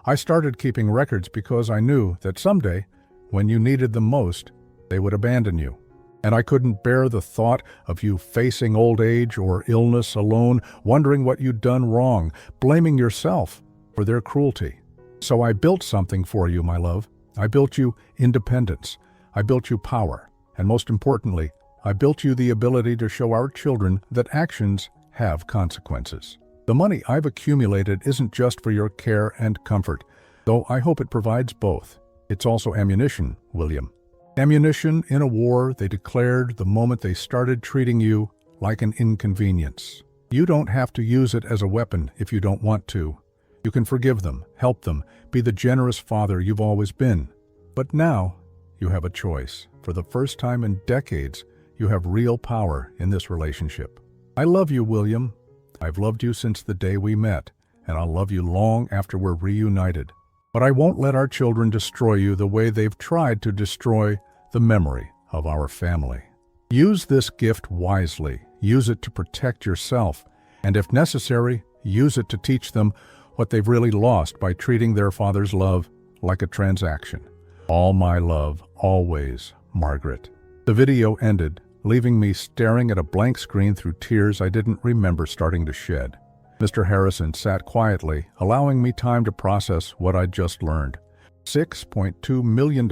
I started keeping records because I knew that someday, when you needed them most, they would abandon you. And I couldn't bear the thought of you facing old age or illness alone, wondering what you'd done wrong, blaming yourself for their cruelty. So I built something for you, my love. I built you independence. I built you power. And most importantly, I built you the ability to show our children that actions have consequences. The money I've accumulated isn't just for your care and comfort, though I hope it provides both. It's also ammunition, William. Ammunition in a war they declared the moment they started treating you like an inconvenience. You don't have to use it as a weapon if you don't want to. You can forgive them, help them, be the generous father you've always been. But now, you have a choice. For the first time in decades, you have real power in this relationship. I love you, William. I've loved you since the day we met, and I'll love you long after we're reunited. But I won't let our children destroy you the way they've tried to destroy the memory of our family. Use this gift wisely. Use it to protect yourself, and if necessary, use it to teach them what they've really lost by treating their father's love like a transaction. All my love, always, Margaret. The video ended, leaving me staring at a blank screen through tears I didn't remember starting to shed. Mr. Harrison sat quietly, allowing me time to process what I'd just learned. $6.2 million,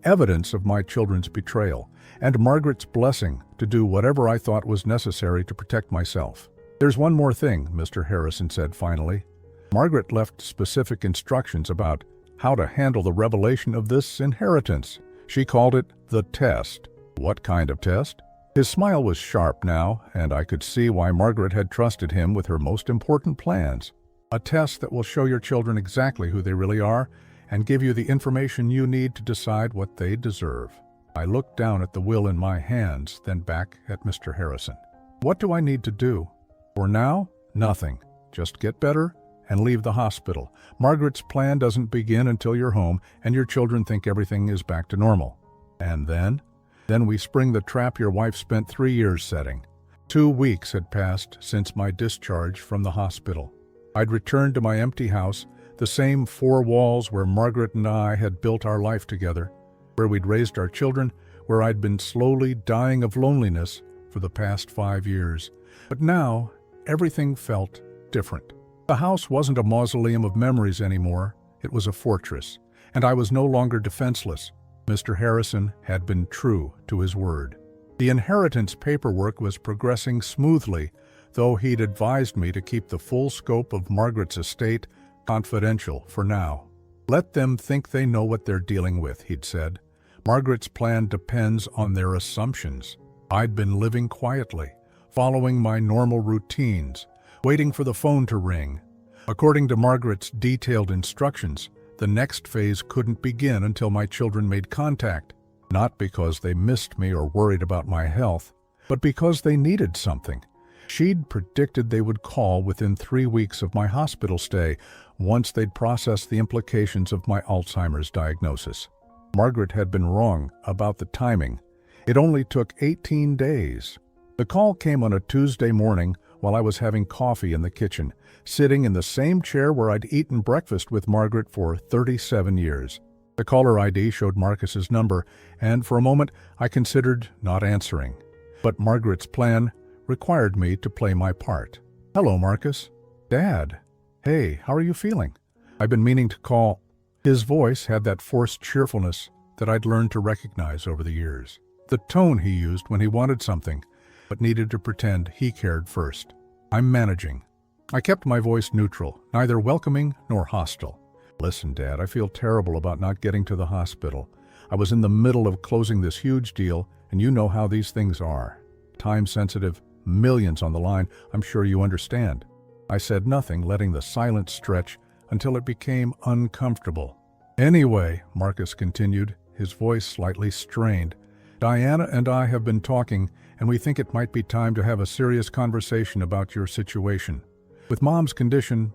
evidence of my children's betrayal, and Margaret's blessing to do whatever I thought was necessary to protect myself. "There's one more thing," Mr. Harrison said finally. "Margaret left specific instructions about how to handle the revelation of this inheritance. She called it the test." "What kind of test?" His smile was sharp now, and I could see why Margaret had trusted him with her most important plans. "A test that will show your children exactly who they really are and give you the information you need to decide what they deserve." I looked down at the will in my hands, then back at Mr. Harrison. "What do I need to do?" "For now, nothing. Just get better and leave the hospital. Margaret's plan doesn't begin until you're home and your children think everything is back to normal. And then we spring the trap your wife spent 3 years setting." 2 weeks had passed since my discharge from the hospital. I'd returned to my empty house, the same 4 walls where Margaret and I had built our life together, where we'd raised our children, where I'd been slowly dying of loneliness for the past 5 years. But now, everything felt different. The house wasn't a mausoleum of memories anymore, it was a fortress, and I was no longer defenseless. Mr. Harrison had been true to his word. The inheritance paperwork was progressing smoothly, though he'd advised me to keep the full scope of Margaret's estate confidential for now. "Let them think they know what they're dealing with," he'd said. "Margaret's plan depends on their assumptions." I'd been living quietly, following my normal routines, waiting for the phone to ring. According to Margaret's detailed instructions, the next phase couldn't begin until my children made contact, not because they missed me or worried about my health, but because they needed something. She'd predicted they would call within 3 weeks of my hospital stay, once they'd processed the implications of my Alzheimer's diagnosis. Margaret had been wrong about the timing. It only took 18 days. The call came on a Tuesday morning while I was having coffee in the kitchen, sitting in the same chair where I'd eaten breakfast with Margaret for 37 years. The caller ID showed Marcus's number, and for a moment I considered not answering. But Margaret's plan required me to play my part. "Hello, Marcus." "Dad. Hey, how are you feeling? I've been meaning to call." His voice had that forced cheerfulness that I'd learned to recognize over the years. The tone he used when he wanted something, but needed to pretend he cared first. "I'm managing." I kept my voice neutral, neither welcoming nor hostile. "Listen, Dad, I feel terrible about not getting to the hospital. I was in the middle of closing this huge deal, and you know how these things are. Time-sensitive, millions on the line, I'm sure you understand." I said nothing, letting the silence stretch until it became uncomfortable. "Anyway," Marcus continued, his voice slightly strained, "Diana and I have been talking, and we think it might be time to have a serious conversation about your situation. With Mom's condition,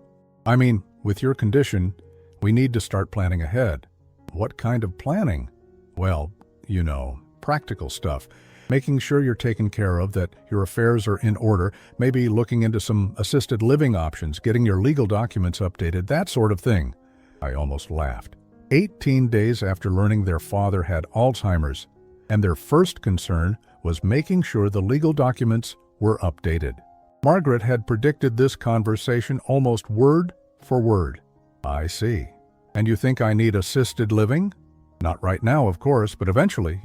with your condition, we need to start planning ahead." "What kind of planning?" "Well, practical stuff. Making sure you're taken care of, that your affairs are in order, maybe looking into some assisted living options, getting your legal documents updated, that sort of thing." I almost laughed. 18 days after learning their father had Alzheimer's, and their first concern was making sure the legal documents were updated. Margaret had predicted this conversation almost word for word. "I see. And you think I need assisted living?" "Not right now, of course, but eventually,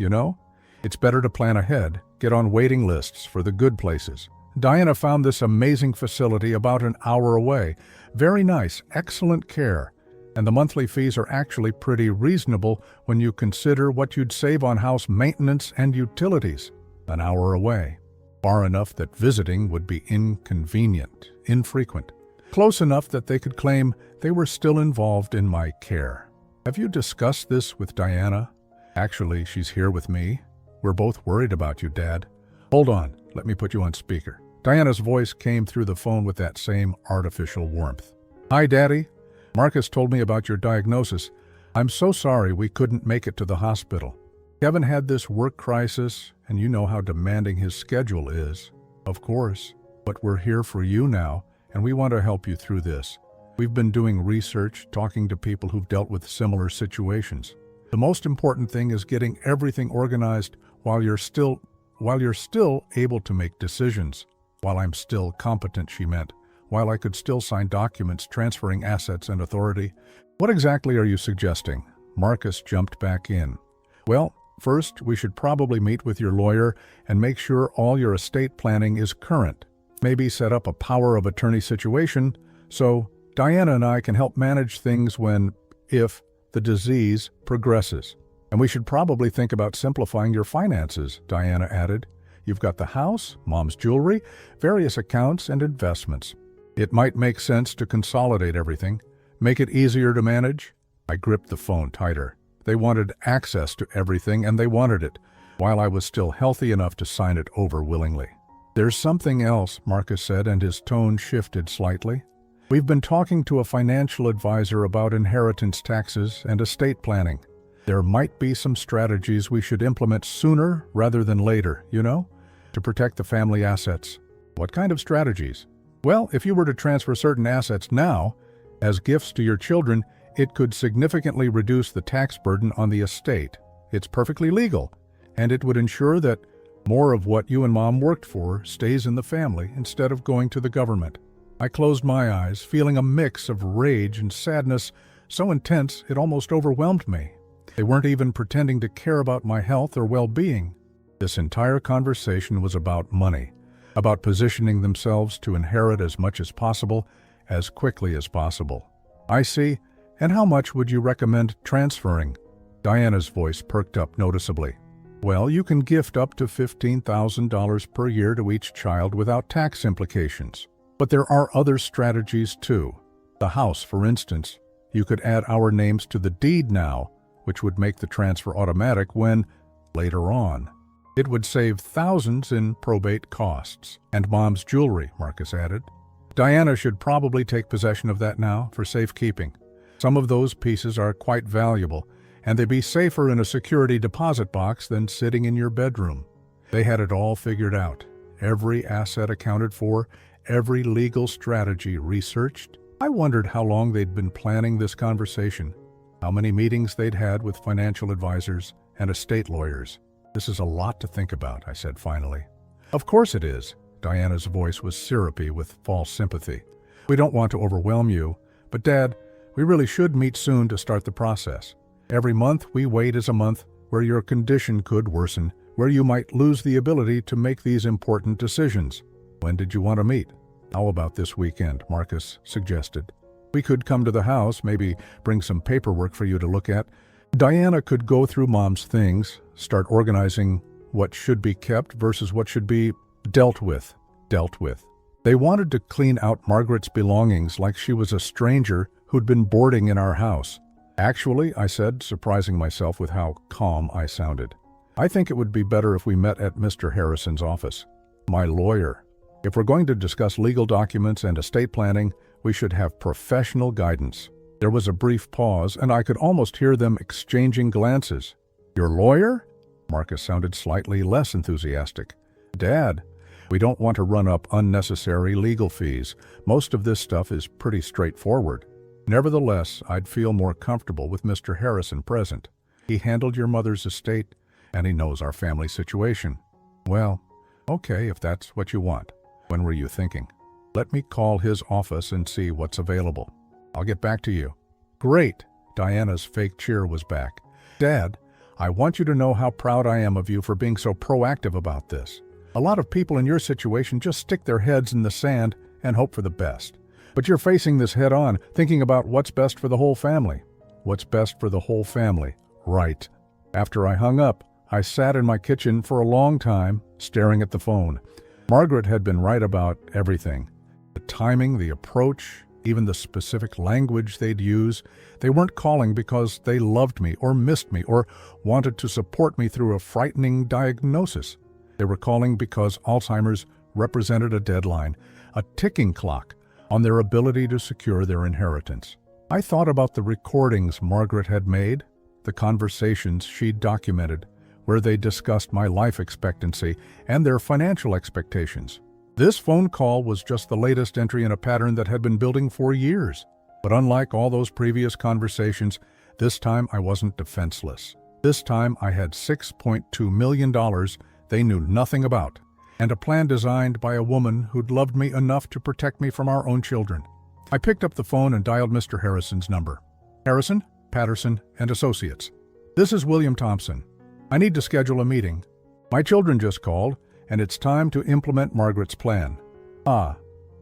It's better to plan ahead, get on waiting lists for the good places. Diana found this amazing facility about an hour away. Very nice, excellent care. And the monthly fees are actually pretty reasonable when you consider what you'd save on house maintenance and utilities. An hour away. Far enough that visiting would be inconvenient, infrequent. Close enough that they could claim they were still involved in my care. Have you discussed this with Diana?" "Actually, she's here with me. We're both worried about you, Dad." "Hold on, let me put you on speaker." Diana's voice came through the phone with that same artificial warmth. "Hi, Daddy. Marcus told me about your diagnosis. I'm so sorry we couldn't make it to the hospital. Kevin had this work crisis, and you know how demanding his schedule is." "Of course, but we're here for you now, and we want to help you through this. We've been doing research, talking to people who've dealt with similar situations. The most important thing is getting everything organized while you're still able to make decisions. While I'm still competent," she meant, while I could still sign documents transferring assets and authority. What exactly are you suggesting? Marcus jumped back in. Well, first, we should probably meet with your lawyer and make sure all your estate planning is current. Maybe set up a power of attorney situation so Diana and I can help manage things if the disease progresses. And we should probably think about simplifying your finances, Diana added. You've got the house, Mom's jewelry, various accounts and investments. It might make sense to consolidate everything, make it easier to manage. I gripped the phone tighter. They wanted access to everything, and they wanted it, while I was still healthy enough to sign it over willingly. There's something else, Marcus said, and his tone shifted slightly. We've been talking to a financial advisor about inheritance taxes and estate planning. There might be some strategies we should implement sooner rather than later, to protect the family assets. What kind of strategies? Well, if you were to transfer certain assets now, as gifts to your children, it could significantly reduce the tax burden on the estate. It's perfectly legal, and it would ensure that more of what you and Mom worked for stays in the family instead of going to the government. I closed my eyes, feeling a mix of rage and sadness so intense it almost overwhelmed me. They weren't even pretending to care about my health or well-being. This entire conversation was about money, about positioning themselves to inherit as much as possible, as quickly as possible. I see. And how much would you recommend transferring? Diana's voice perked up noticeably. Well, you can gift up to $15,000 per year to each child without tax implications. But there are other strategies too. The house, for instance. You could add our names to the deed now, which would make the transfer automatic when, later on. It would save thousands in probate costs. And Mom's jewelry, Marcus added. Diana should probably take possession of that now for safekeeping. Some of those pieces are quite valuable, and they'd be safer in a security deposit box than sitting in your bedroom. They had it all figured out, every asset accounted for, every legal strategy researched. I wondered how long they'd been planning this conversation, how many meetings they'd had with financial advisors and estate lawyers. This is a lot to think about, I said finally. Of course it is. Diana's voice was syrupy with false sympathy. We don't want to overwhelm you, but Dad, we really should meet soon to start the process. Every month we wait is a month where your condition could worsen, where you might lose the ability to make these important decisions. When did you want to meet? How about this weekend, Marcus suggested. We could come to the house, maybe bring some paperwork for you to look at. Diana could go through Mom's things, start organizing what should be kept versus what should be dealt with. They wanted to clean out Margaret's belongings like she was a stranger who'd been boarding in our house. Actually, I said, surprising myself with how calm I sounded, I think it would be better if we met at Mr. Harrison's office. My lawyer. If we're going to discuss legal documents and estate planning, we should have professional guidance. There was a brief pause, and I could almost hear them exchanging glances. Your lawyer? Marcus sounded slightly less enthusiastic. Dad, we don't want to run up unnecessary legal fees. Most of this stuff is pretty straightforward. Nevertheless, I'd feel more comfortable with Mr. Harrison present. He handled your mother's estate, and he knows our family situation. Well, okay, if that's what you want. When were you thinking? Let me call his office and see what's available. I'll get back to you. Great! Diana's fake cheer was back. Dad, I want you to know how proud I am of you for being so proactive about this. A lot of people in your situation just stick their heads in the sand and hope for the best. But you're facing this head on, thinking about what's best for the whole family. What's best for the whole family? Right. After I hung up, I sat in my kitchen for a long time, staring at the phone. Margaret had been right about everything. The timing, the approach, even the specific language they'd use. They weren't calling because they loved me or missed me or wanted to support me through a frightening diagnosis. They were calling because Alzheimer's represented a deadline, a ticking clock, on their ability to secure their inheritance. I thought about the recordings Margaret had made, the conversations she'd documented, where they discussed my life expectancy and their financial expectations. This phone call was just the latest entry in a pattern that had been building for years. But unlike all those previous conversations, this time I wasn't defenseless. This time I had $6.2 million they knew nothing about. and a plan designed by a woman who'd loved me enough to protect me from our own children. I picked up the phone and dialed Mr. Harrison's number. Harrison, Patterson, and Associates. This is William Thompson. I need to schedule a meeting. My children just called, and it's time to implement Margaret's plan. Ah,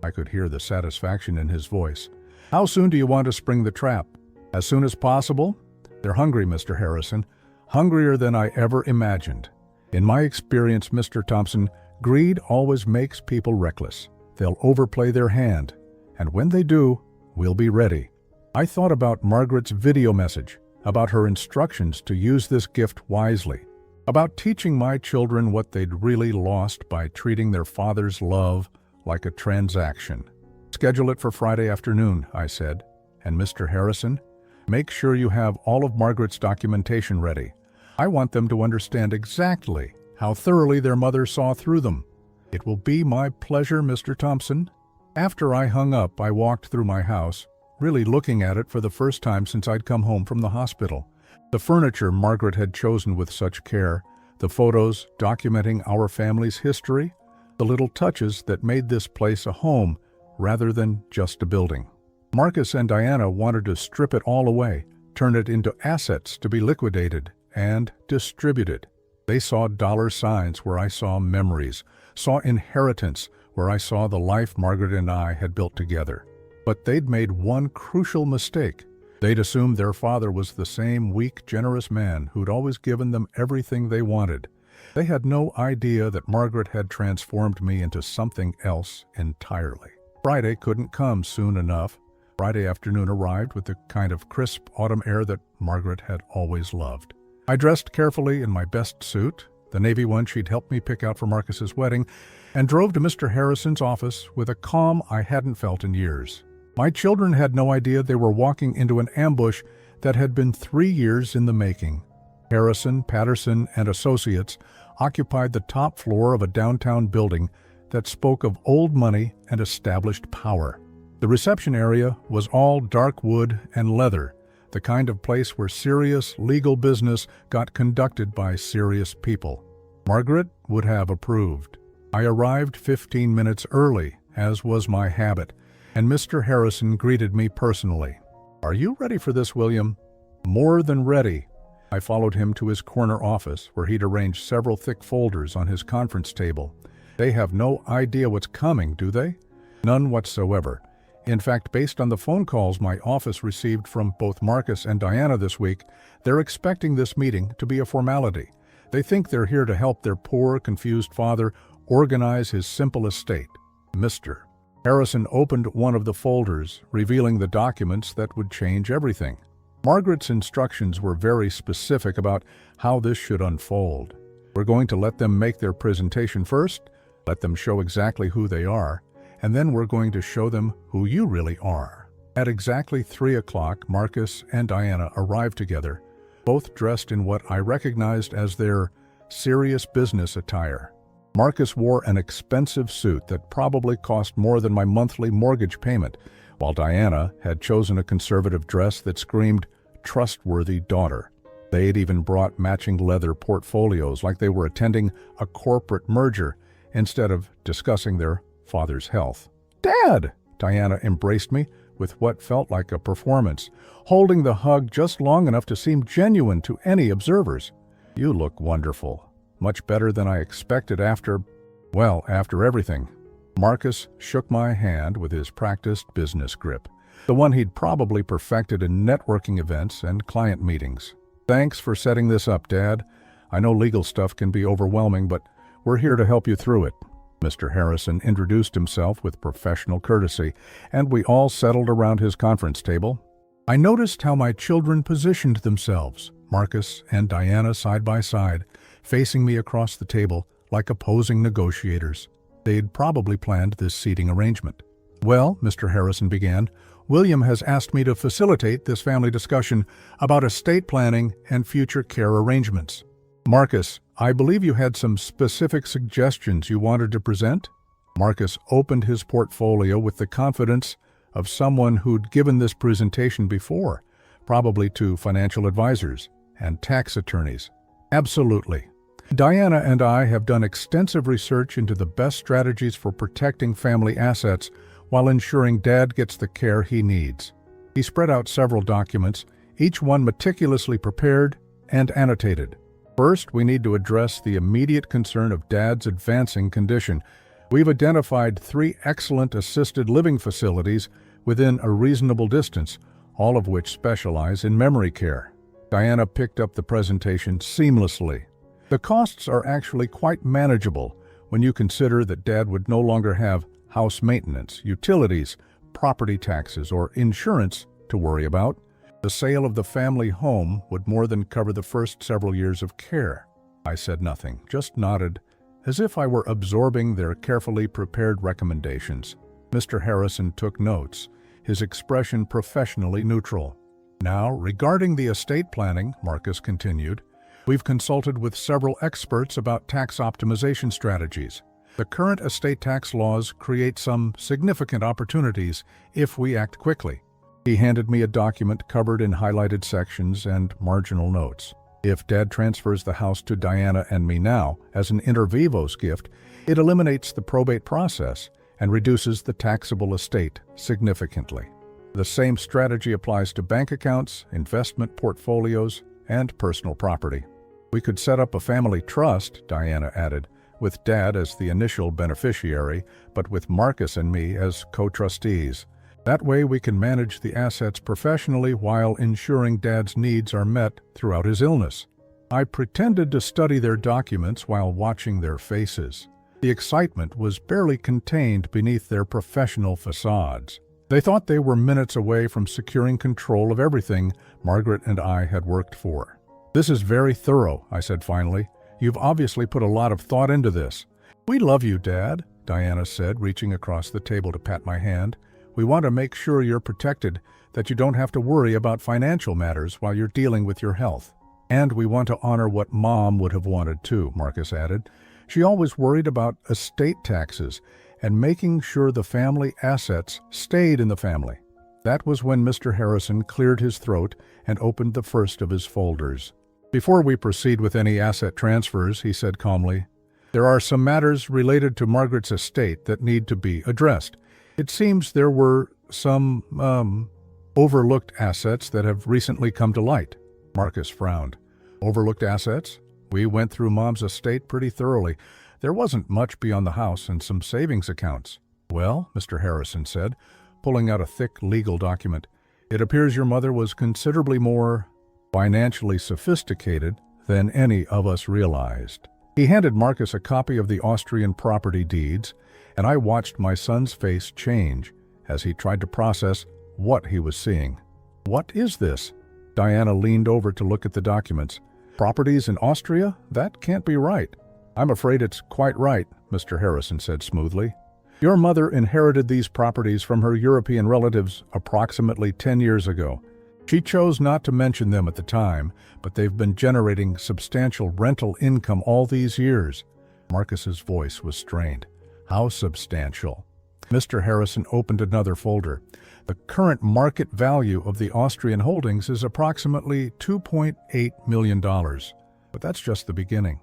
I could hear the satisfaction in his voice. How soon do you want to spring the trap? As soon as possible? They're hungry, Mr. Harrison. Hungrier than I ever imagined. In my experience, Mr. Thompson, greed always makes people reckless. They'll overplay their hand, and when they do, we'll be ready. I thought about Margaret's video message, about her instructions to use this gift wisely, about teaching my children what they'd really lost by treating their father's love like a transaction. Schedule it for Friday afternoon, I said. And Mr. Harrison, make sure you have all of Margaret's documentation ready. I want them to understand exactly how thoroughly their mother saw through them. It will be my pleasure, Mr. Thompson. After I hung up, I walked through my house, really looking at it for the first time since I'd come home from the hospital. The furniture Margaret had chosen with such care, the photos documenting our family's history, the little touches that made this place a home rather than just a building. Marcus and Diana wanted to strip it all away, turn it into assets to be liquidated and distributed. They saw dollar signs where I saw memories, saw inheritance where I saw the life Margaret and I had built together. But they'd made one crucial mistake. They'd assumed their father was the same weak, generous man who'd always given them everything they wanted. They had no idea that Margaret had transformed me into something else entirely. Friday couldn't come soon enough. Friday afternoon arrived with the kind of crisp autumn air that Margaret had always loved. I dressed carefully in my best suit, the navy one she'd helped me pick out for Marcus's wedding, and drove to Mr. Harrison's office with a calm I hadn't felt in years. My children had no idea they were walking into an ambush that had been 3 years in the making. Harrison, Patterson, and Associates occupied the top floor of a downtown building that spoke of old money and established power. The reception area was all dark wood and leather, the kind of place where serious legal business got conducted by serious people. Margaret would have approved. I arrived 15 minutes early, as was my habit, and Mr. Harrison greeted me personally. "Are you ready for this, William?" "More than ready." I followed him to his corner office, where he'd arranged several thick folders on his conference table. They have no idea what's coming, do they? None whatsoever. In fact, based on the phone calls my office received from both Marcus and Diana this week, they're expecting this meeting to be a formality. They think they're here to help their poor, confused father organize his simple estate. Mr. Harrison opened one of the folders, revealing the documents that would change everything. Margaret's instructions were very specific about how this should unfold. We're going to let them make their presentation first, let them show exactly who they are, and then we're going to show them who you really are. At exactly 3 o'clock, Marcus and Diana arrived together, both dressed in what I recognized as their serious business attire. Marcus wore an expensive suit that probably cost more than my monthly mortgage payment, while Diana had chosen a conservative dress that screamed, "Trustworthy daughter." They had even brought matching leather portfolios like they were attending a corporate merger instead of discussing their father's health. "Dad!" Diana embraced me with what felt like a performance, holding the hug just long enough to seem genuine to any observers. "You look wonderful. Much better than I expected after everything." Marcus shook my hand with his practiced business grip, the one he'd probably perfected in networking events and client meetings. "Thanks for setting this up, Dad. I know legal stuff can be overwhelming, but we're here to help you through it." Mr. Harrison introduced himself with professional courtesy, and we all settled around his conference table. I noticed how my children positioned themselves, Marcus and Diana side by side, facing me across the table like opposing negotiators. They'd probably planned this seating arrangement. "Well," Mr. Harrison began, "William has asked me to facilitate this family discussion about estate planning and future care arrangements. Marcus, I believe you had some specific suggestions you wanted to present?" Marcus opened his portfolio with the confidence of someone who'd given this presentation before, probably to financial advisors and tax attorneys. "Absolutely. Diana and I have done extensive research into the best strategies for protecting family assets while ensuring Dad gets the care he needs. He spread out several documents, each one meticulously prepared and annotated. First, we need to address the immediate concern of Dad's advancing condition. We've identified 3 excellent assisted living facilities within a reasonable distance, all of which specialize in memory care. Diana picked up the presentation seamlessly. The costs are actually quite manageable when you consider that Dad would no longer have house maintenance, utilities, property taxes, or insurance to worry about. The sale of the family home would more than cover the first several years of care. I said nothing, just nodded, as if I were absorbing their carefully prepared recommendations. Mr. Harrison took notes, his expression professionally neutral. Now, regarding the estate planning, Marcus continued, we've consulted with several experts about tax optimization strategies. The current estate tax laws create some significant opportunities if we act quickly. He handed me a document covered in highlighted sections and marginal notes. If Dad transfers the house to Diana and me now as an inter vivos gift, it eliminates the probate process and reduces the taxable estate significantly. The same strategy applies to bank accounts, investment portfolios, and personal property. We could set up a family trust, Diana added, with Dad as the initial beneficiary, but with Marcus and me as co-trustees. That way we can manage the assets professionally while ensuring Dad's needs are met throughout his illness. I pretended to study their documents while watching their faces. The excitement was barely contained beneath their professional facades. They thought they were minutes away from securing control of everything Margaret and I had worked for. "This is very thorough," I said finally. "You've obviously put a lot of thought into this." "We love you, Dad," Diana said, reaching across the table to pat my hand. "We want to make sure you're protected, that you don't have to worry about financial matters while you're dealing with your health. And we want to honor what Mom would have wanted too," Marcus added. "She always worried about estate taxes and making sure the family assets stayed in the family." That was when Mr. Harrison cleared his throat and opened the first of his folders. "Before we proceed with any asset transfers," he said calmly, "there are some matters related to Margaret's estate that need to be addressed. It seems there were some, overlooked assets that have recently come to light." Marcus frowned. "Overlooked assets? We went through Mom's estate pretty thoroughly. There wasn't much beyond the house and some savings accounts." "Well," Mr. Harrison said, pulling out a thick legal document, "it appears your mother was considerably more financially sophisticated than any of us realized." He handed Marcus a copy of the Austrian property deeds, and I watched my son's face change as he tried to process what he was seeing. "What is this?" Diana leaned over to look at the documents. "Properties in Austria? That can't be right." "I'm afraid it's quite right," Mr. Harrison said smoothly. "Your mother inherited these properties from her European relatives approximately 10 years ago. She chose not to mention them at the time, but they've been generating substantial rental income all these years." Marcus's voice was strained. "How substantial?" Mr. Harrison opened another folder. "The current market value of the Austrian holdings is approximately $2.8 million. But that's just the beginning."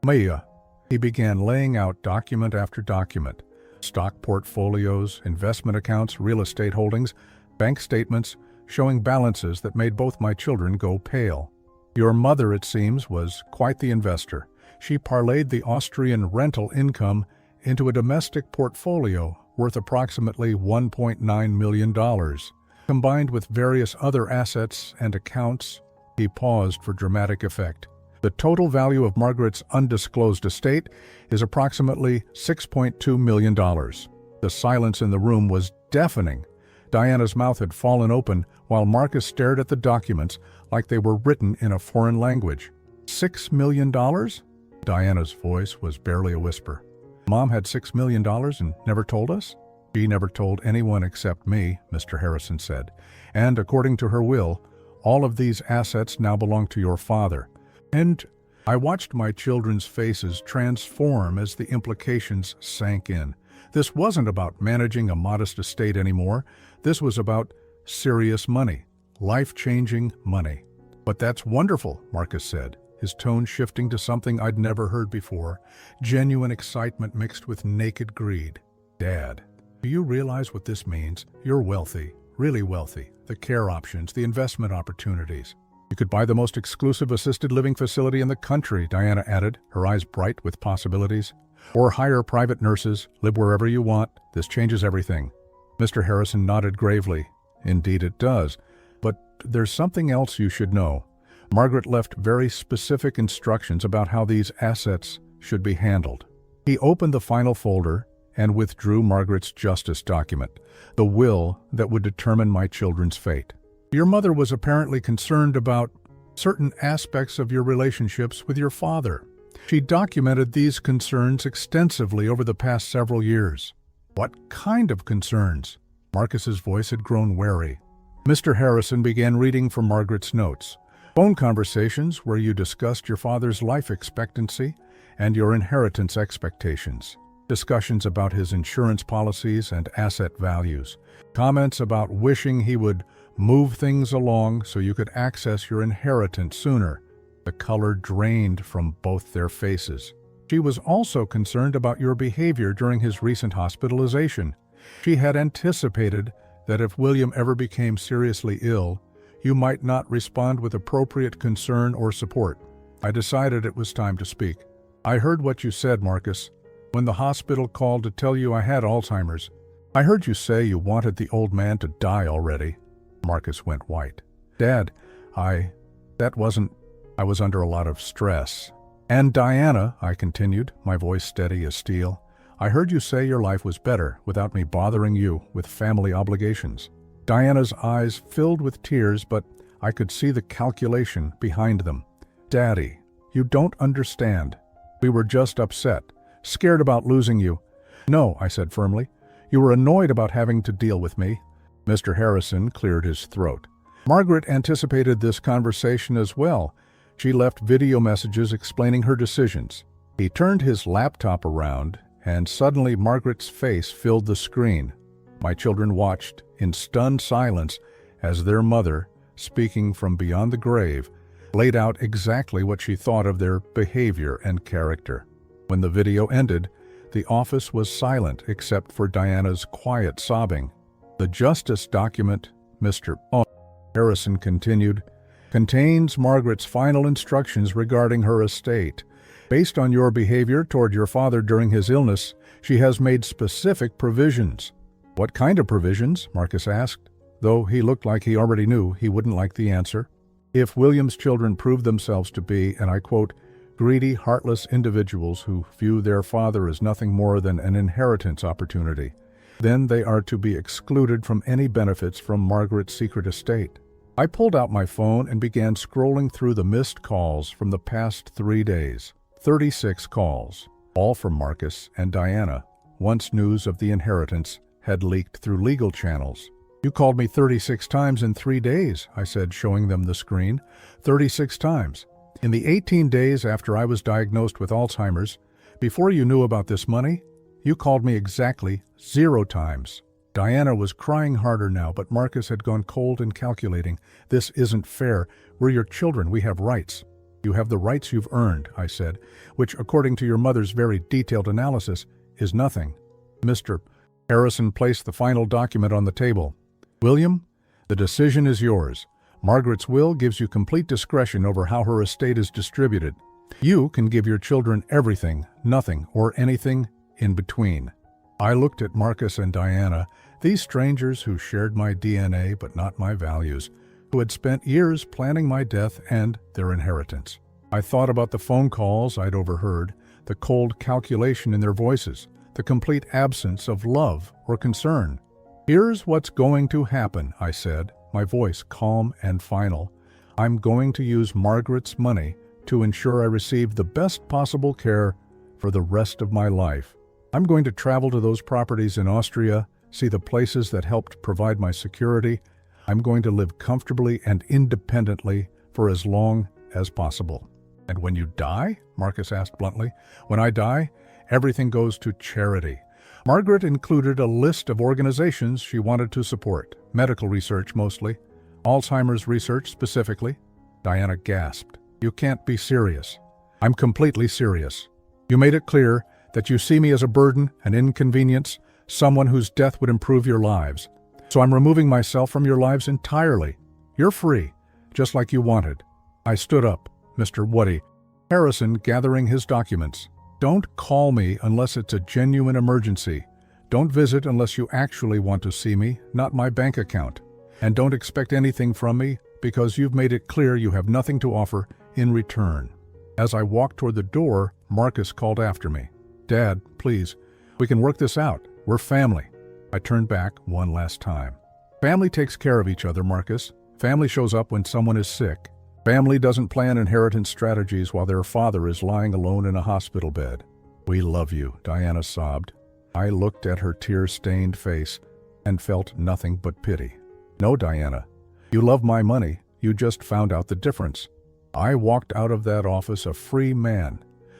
"Maya," he began laying out document after document. Stock portfolios, investment accounts, real estate holdings, bank statements, showing balances that made both my children go pale. "Your mother, it seems, was quite the investor. She parlayed the Austrian rental income into a domestic portfolio worth approximately $1.9 million. Combined with various other assets and accounts," he paused for dramatic effect, "the total value of Margaret's undisclosed estate is approximately $6.2 million. The silence in the room was deafening. Diana's mouth had fallen open while Marcus stared at the documents like they were written in a foreign language. $6 million? Diana's voice was barely a whisper. "Mom had $6 million and never told us?" "She never told anyone except me," Mr. Harrison said. "And according to her will, all of these assets now belong to your father." And I watched my children's faces transform as the implications sank in. This wasn't about managing a modest estate anymore. This was about serious money, life-changing money. "But that's wonderful," Marcus said, his tone shifting to something I'd never heard before, genuine excitement mixed with naked greed. "Dad, do you realize what this means? You're wealthy, really wealthy. The care options, the investment opportunities. You could buy the most exclusive assisted living facility in the country," Diana added, her eyes bright with possibilities. "Or hire private nurses, live wherever you want. This changes everything." Mr. Harrison nodded gravely. "Indeed it does. But there's something else you should know. Margaret left very specific instructions about how these assets should be handled." He opened the final folder and withdrew Margaret's justice document, the will that would determine my children's fate. "Your mother was apparently concerned about certain aspects of your relationships with your father. She documented these concerns extensively over the past several years." "What kind of concerns?" Marcus's voice had grown wary. Mr. Harrison began reading from Margaret's notes. "Phone conversations where you discussed your father's life expectancy and your inheritance expectations. Discussions about his insurance policies and asset values. Comments about wishing he would move things along so you could access your inheritance sooner." The color drained from both their faces. "She was also concerned about your behavior during his recent hospitalization. She had anticipated that if William ever became seriously ill, you might not respond with appropriate concern or support. I decided it was time to speak. I heard what you said, Marcus, when the hospital called to tell you I had Alzheimer's. I heard you say you wanted the old man to die already." Marcus went white. "Dad, I was under a lot of stress. And Diana," I continued, my voice steady as steel, "I heard you say your life was better without me bothering you with family obligations." Diana's eyes filled with tears, but I could see the calculation behind them. "Daddy, you don't understand. We were just upset, scared about losing you." "No," I said firmly. "You were annoyed about having to deal with me." Mr. Harrison cleared his throat. Margaret anticipated this conversation as well. She left video messages explaining her decisions. He turned his laptop around, and suddenly Margaret's face filled the screen. My children watched in stunned silence as their mother, speaking from beyond the grave, laid out exactly what she thought of their behavior and character. When the video ended, the office was silent except for Diana's quiet sobbing. "The justice document," Mr. Harrison continued, "contains Margaret's final instructions regarding her estate. Based on your behavior toward your father during his illness, she has made specific provisions." "What kind of provisions?" Marcus asked, though he looked like he already knew he wouldn't like the answer. "If William's children prove themselves to be, and I quote, greedy, heartless individuals who view their father as nothing more than an inheritance opportunity, then they are to be excluded from any benefits from Margaret's secret estate." I pulled out my phone and began scrolling through the missed calls from the past 3 days. 36 calls, all from Marcus and Diana, once news of the inheritance had leaked through legal channels. "You called me 36 times in 3 days, I said, showing them the screen. 36 times. In the 18 days after I was diagnosed with Alzheimer's, before you knew about this money, you called me exactly 0 times. Diana was crying harder now, but Marcus had gone cold and calculating. "This isn't fair. We're your children. We have rights." "You have the rights you've earned," I said, "which, according to your mother's very detailed analysis, is nothing." Mr. Harrison placed the final document on the table. "William, the decision is yours. Margaret's will gives you complete discretion over how her estate is distributed. You can give your children everything, nothing, or anything in between." I looked at Marcus and Diana, these strangers who shared my DNA but not my values, who had spent years planning my death and their inheritance. I thought about the phone calls I'd overheard, the cold calculation in their voices, the complete absence of love or concern. "Here's what's going to happen," I said, my voice calm and final. "I'm going to use Margaret's money to ensure I receive the best possible care for the rest of my life. I'm going to travel to those properties in Austria, see the places that helped provide my security. I'm going to live comfortably and independently for as long as possible." "And when you die?" Marcus asked bluntly. "When I die, everything goes to charity." Margaret included a list of organizations she wanted to support, medical research mostly, Alzheimer's research specifically. Diana gasped. You can't be serious. I'm completely serious. You made it clear that you see me as a burden, an inconvenience, someone whose death would improve your lives. So I'm removing myself from your lives entirely. You're free, just like you wanted. I stood up, Mr. Woody. Harrison gathering his documents. Don't call me unless it's a genuine emergency. Don't visit unless you actually want to see me, not my bank account. And don't expect anything from me because you've made it clear you have nothing to offer in return. As I walked toward the door, Marcus called after me. Dad, please, we can work this out. We're family. I turned back one last time. Family takes care of each other, Marcus. Family shows up when someone is sick. Family doesn't plan inheritance strategies while their father is lying alone in a hospital bed. We love you, Diana sobbed. I looked at her tear-stained face and felt nothing but pity. No, Diana, you love my money. You just found out the difference. I walked out of that office a free man.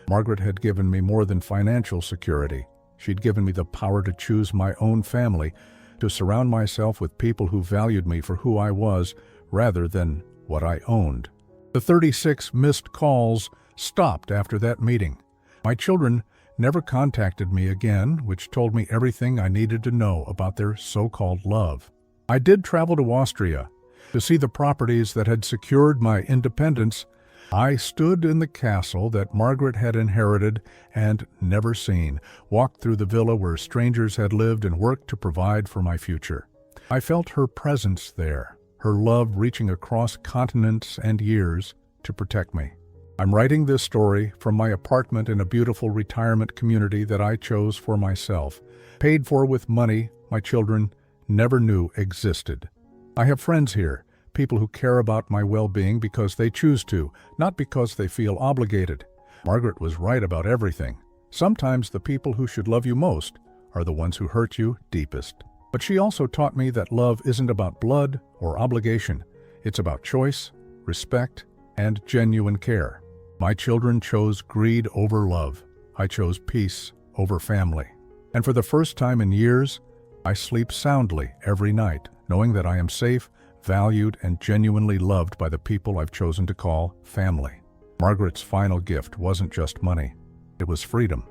Margaret had given me more than financial security. She'd given me the power to choose my own family, to surround myself with people who valued me for who I was rather than what I owned. The 36 missed calls stopped after that meeting. My children never contacted me again, which told me everything I needed to know about their so-called love. I did travel to Austria to see the properties that had secured my independence. I stood in the castle that Margaret had inherited and never seen, walked through the villa where strangers had lived and worked to provide for my future. I felt her presence there, her love reaching across continents and years to protect me. I'm writing this story from my apartment in a beautiful retirement community that I chose for myself, paid for with money my children never knew existed. I have friends here, people who care about my well-being because they choose to, not because they feel obligated. Margaret was right about everything. Sometimes the people who should love you most are the ones who hurt you deepest. But she also taught me that love isn't about blood or obligation. It's about choice, respect, and genuine care. My children chose greed over love. I chose peace over family. And for the first time in years, I sleep soundly every night, knowing that I am safe, valued, and genuinely loved by the people I've chosen to call family. Margaret's final gift wasn't just money. It was freedom.